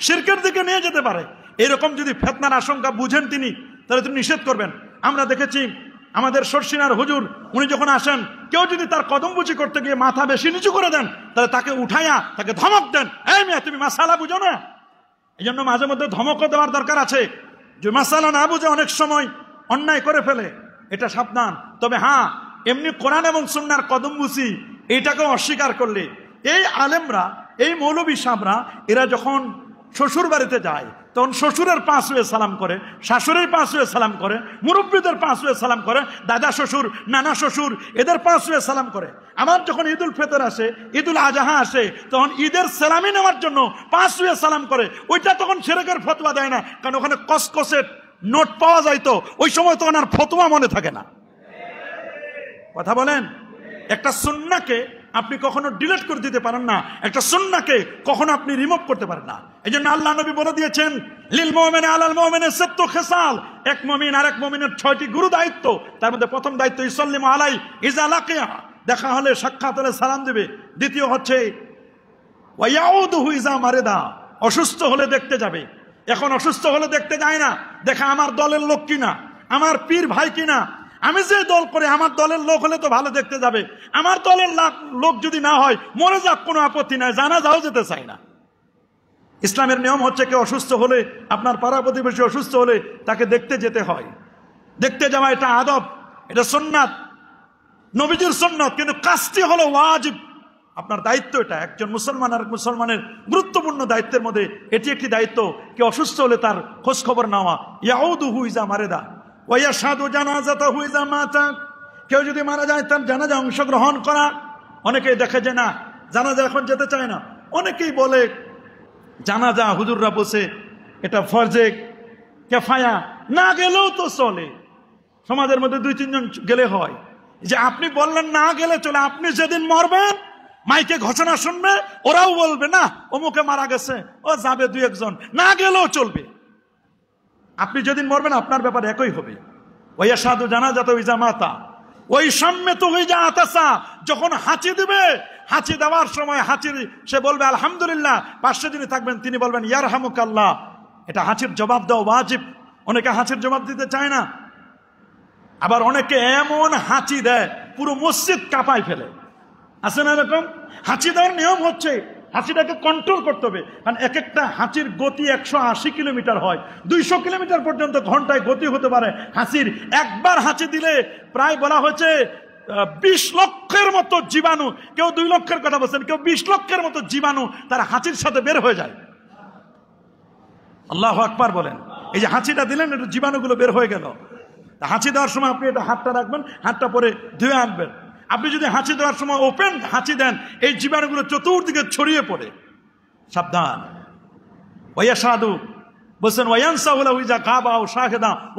শিরকের দিকে নিয়ে যেতে পারে। এরকম যদি ফিতনার আশঙ্কা বুঝেন তিনি, তাহলে তিনি নিষেধ করবেন। আমরা দেখেছি আমাদের শর্ষিনার হুজুর, উনি যখন আসেন, কেউ যদি তার কদমবুচি করতে গিয়ে মাথা বেশি নিচু করে দেন, তাহলে তাকে উঠাইয়া তাকে ধমক দেন, এই মেয়ে তুমি মাসালা বুঝো না। এই জন্য মাঝে মধ্যে ধমকও দেওয়ার দরকার আছে, যে মাসালা না বুঝে অনেক সময় অন্যায় করে ফেলে, এটা সাবধান। তবে হ্যাঁ, এমনি কোরআন এবং সুন্নাহর কদমবুচি এইটাকে অস্বীকার করলে, এই আলেমরা, এই মৌলবী সাহেবরা, এরা যখন শ্বশুর বাড়িতে যায় তখন শ্বশুরের 5 ওয়ে সালাম করে, শাশুড়ির 5 ওয়ে সালাম করে, মুরব্বীদের 5 ওয়ে সালাম করে, দাদা শ্বশুর, নানা শ্বশুর, এদের 5 ওয়ে সালাম করে। আমার যখন ঈদুল ফিতর আসে, ঈদুল আজহা আসে, তখন ঈদের সালামি নেওয়ার জন্য 5 ওয়ে সালাম করে। ওইটা তখন শিরকের ফতোয়া দেয় না, কারণ ওখানে কসকসের নোট পাওয়া যায়, তো ওই সময় তখন আর ফতোয়া মনে থাকে না। কথা বলেন, একটা সুন্নাহকে আপনি কখনো ডিলিট করে দিতে পারেন না, একটা সুন্নাহকে কখনো আপনি রিমুভ করতে পারেন না। এই জন্য আল্লাহ নবী বলে দিয়েছেন, লিল মুমিনি আলাল মুমিনি সিত্তু খিসাল, এক মুমিন আরেক মুমিনের 6টি গুরু দায়িত্ব। তার মধ্যে প্রথম দায়িত্ব ইসাল্লিমু আলাই ইজা লাকিয়া, দেখা হলে সাক্ষাৎ হলে সালাম দিবে। দ্বিতীয় হচ্ছে ওয়া ইয়াউদুহু ইজা মারিদা, অসুস্থ হলে দেখতে যাবে। এখন অসুস্থ হলে দেখতে যায় না, দেখা আমার দলের লোক কিনা, আমার পীর ভাই কিনা, আমি যে দল করে আমার দলের লোক হলে তো ভালো দেখতে যাবে, আমার দলের লোক যদি না হয় মরে যাক, কোনো আপত্তি নাই, জানাজাও যেতে চাই না। ইসলামের নিয়ম হচ্ছে কেউ অসুস্থ হলে, আপনার পাড়া প্রতিবেশী অসুস্থ হলে তাকে দেখতে যেতে হয়। দেখতে যাওয়া এটা আদব, এটা সুন্নাত, নবীজির সুন্নাত, কিন্তু কাজটি হলো ওয়াজিব। আপনার দায়িত্ব এটা, একজন মুসলমান আর মুসলমানের গুরুত্বপূর্ণ দায়িত্বের মধ্যে এটি একটি দায়িত্ব। কেউ অসুস্থ হলে তার খোঁজ খবর নেওয়া। ইয়াউদুহু ইজা মারিদা ওয়া ইয়াশহাদু জানাজাতাহু ইজা মাতা, কেউ যদি মারা যায় তার জানাজা অংশগ্রহণ করা। অনেকেই দেখে যে না, জানাজা এখন যেতে চায় না। অনেকেই বলে জানাজা হুজুররা বসে এটা ফরজে কিফায়া, না গেলেও তো চলে। সমাজের মধ্যে 2-3 জন গেলে হয়, যে আপনি বললেন না গেলে চলে, আপনি যেদিন মরবেন মাইকে ঘোষণা শুনবে, ওরাও বলবে না অমুকে মারা গেছে, ও যাবে 2-1 জন, না গেলেও চলবে। আপনি যেদিন মরবেন আপনার ব্যাপারে একই হবে। ওয়া সাধু জানাজাত ইজা মাতা ওই সম্মেত হয়ে যা আতাসা, যখন হাঁচি দিবে, হাঁচি দেওয়ার সময় হাঁচির সে বলবে আলহামদুলিল্লাহ, পাশে যিনি থাকবেন তিনি বলবেন ইয়ারহামুকাল্লাহ। এটা হাঁচির জবাব দেওয়া ওয়াজিব। অনেকে হাঁচির জবাব দিতে চায় না, আবার অনেকে এমন হাঁচি দেয় পুরো মসজিদ কাঁপায় ফেলে। আছে না এরকম? হাঁচি দেওয়ার নিয়ম হচ্ছে হাঁচিটাকে কন্ট্রোল করতে হবে, কারণ এক একটা হাঁচির গতি 180 কিলোমিটার হয়, 200 কিলোমিটার পর্যন্ত ঘন্টায় গতি হতে পারে হাঁচির। একবার হাঁচি দিলে প্রায় বলা হয়েছে 20 লক্ষের মতো জীবাণু, কেউ 2 লক্ষের কথা বলছেন, কেউ 20 লক্ষের মতো জীবাণু তার হাঁচির সাথে বের হয়ে যায়। আল্লাহু আকবার বলেন। এই যে হাঁচিটা দিলেন, এটা জীবাণুগুলো বের হয়ে গেল। হাঁচি দেওয়ার সময় আপনি এটা হাতটা রাখবেন, হাতটা পরে ধুয়ে আনবেন। আপনি যদি হাঁচি দেওয়ার সময় ওপেন হাঁচি দেন, এই জীবাণুগুলো চতুর্দিকে ছড়িয়ে পড়ে, সাবধান। ওয়া সাধু বলছেন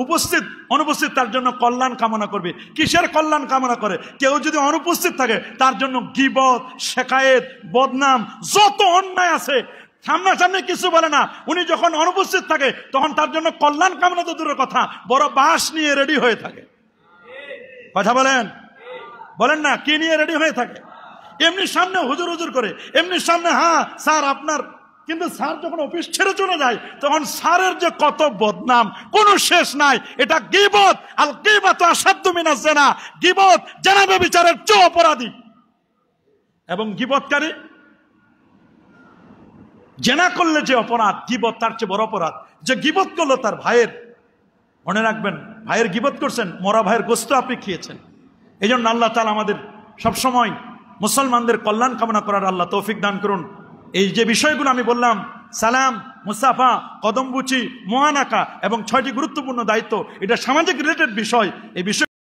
উপস্থিত অনুপস্থিত তার জন্য কল্যাণ কামনা করবে। কিসের কল্যাণ কামনা করে? কেউ যদি অনুপস্থিত থাকে তার জন্য গীবত, শেকায়েত, বদনাম, যত অন্যায় আছে সামনাসামনি কিছু বলে না, উনি যখন অনুপস্থিত থাকে তখন তার জন্য কল্যাণ কামনা তো দূরের কথা, বড় বাঁশ নিয়ে রেডি হয়ে থাকে। কথা বলেন, বলেন না, কি নিয়ে রেডি হয়ে থাকে? এমনি সামনে হুজুর হুজুর করে, এমনি সামনে হ্যাঁ স্যার আপনার, কিন্তু স্যার যখন অফিস ছেড়ে চলে যায় তখন স্যারের যে কত বদনাম কোনো শেষ নাই। এটা গীবত। আল গীবাতু আশাদ্দু মিনাজ জিনা, গীবত জিনা ব্যভিচারের চেয়ে অপরাধী। এবং গীবতকারী জিনা করলে যে অপরাধ, গীবত তার চেয়ে বড় অপরাধ। যে গীবত করলো তার ভাইয়ের, মনে রাখবেন, ভাইয়ের গীবত করছেন, মরা ভাইয়ের গোশত আপনি খেয়েছেন, এই জন্য আল্লাহ তাআলা আমাদের সবসময় মুসলমানদের কল্যাণ কামনা করার আল্লাহ তৌফিক দান করুন। এই যে বিষয়গুলো আমি বললাম, সালাম, মুসাফা, কদমবুচি, মুআনাকা এবং 6টি গুরুত্বপূর্ণ দায়িত্ব, এটা সামাজিক রিলেটেড বিষয়। এই বিষয়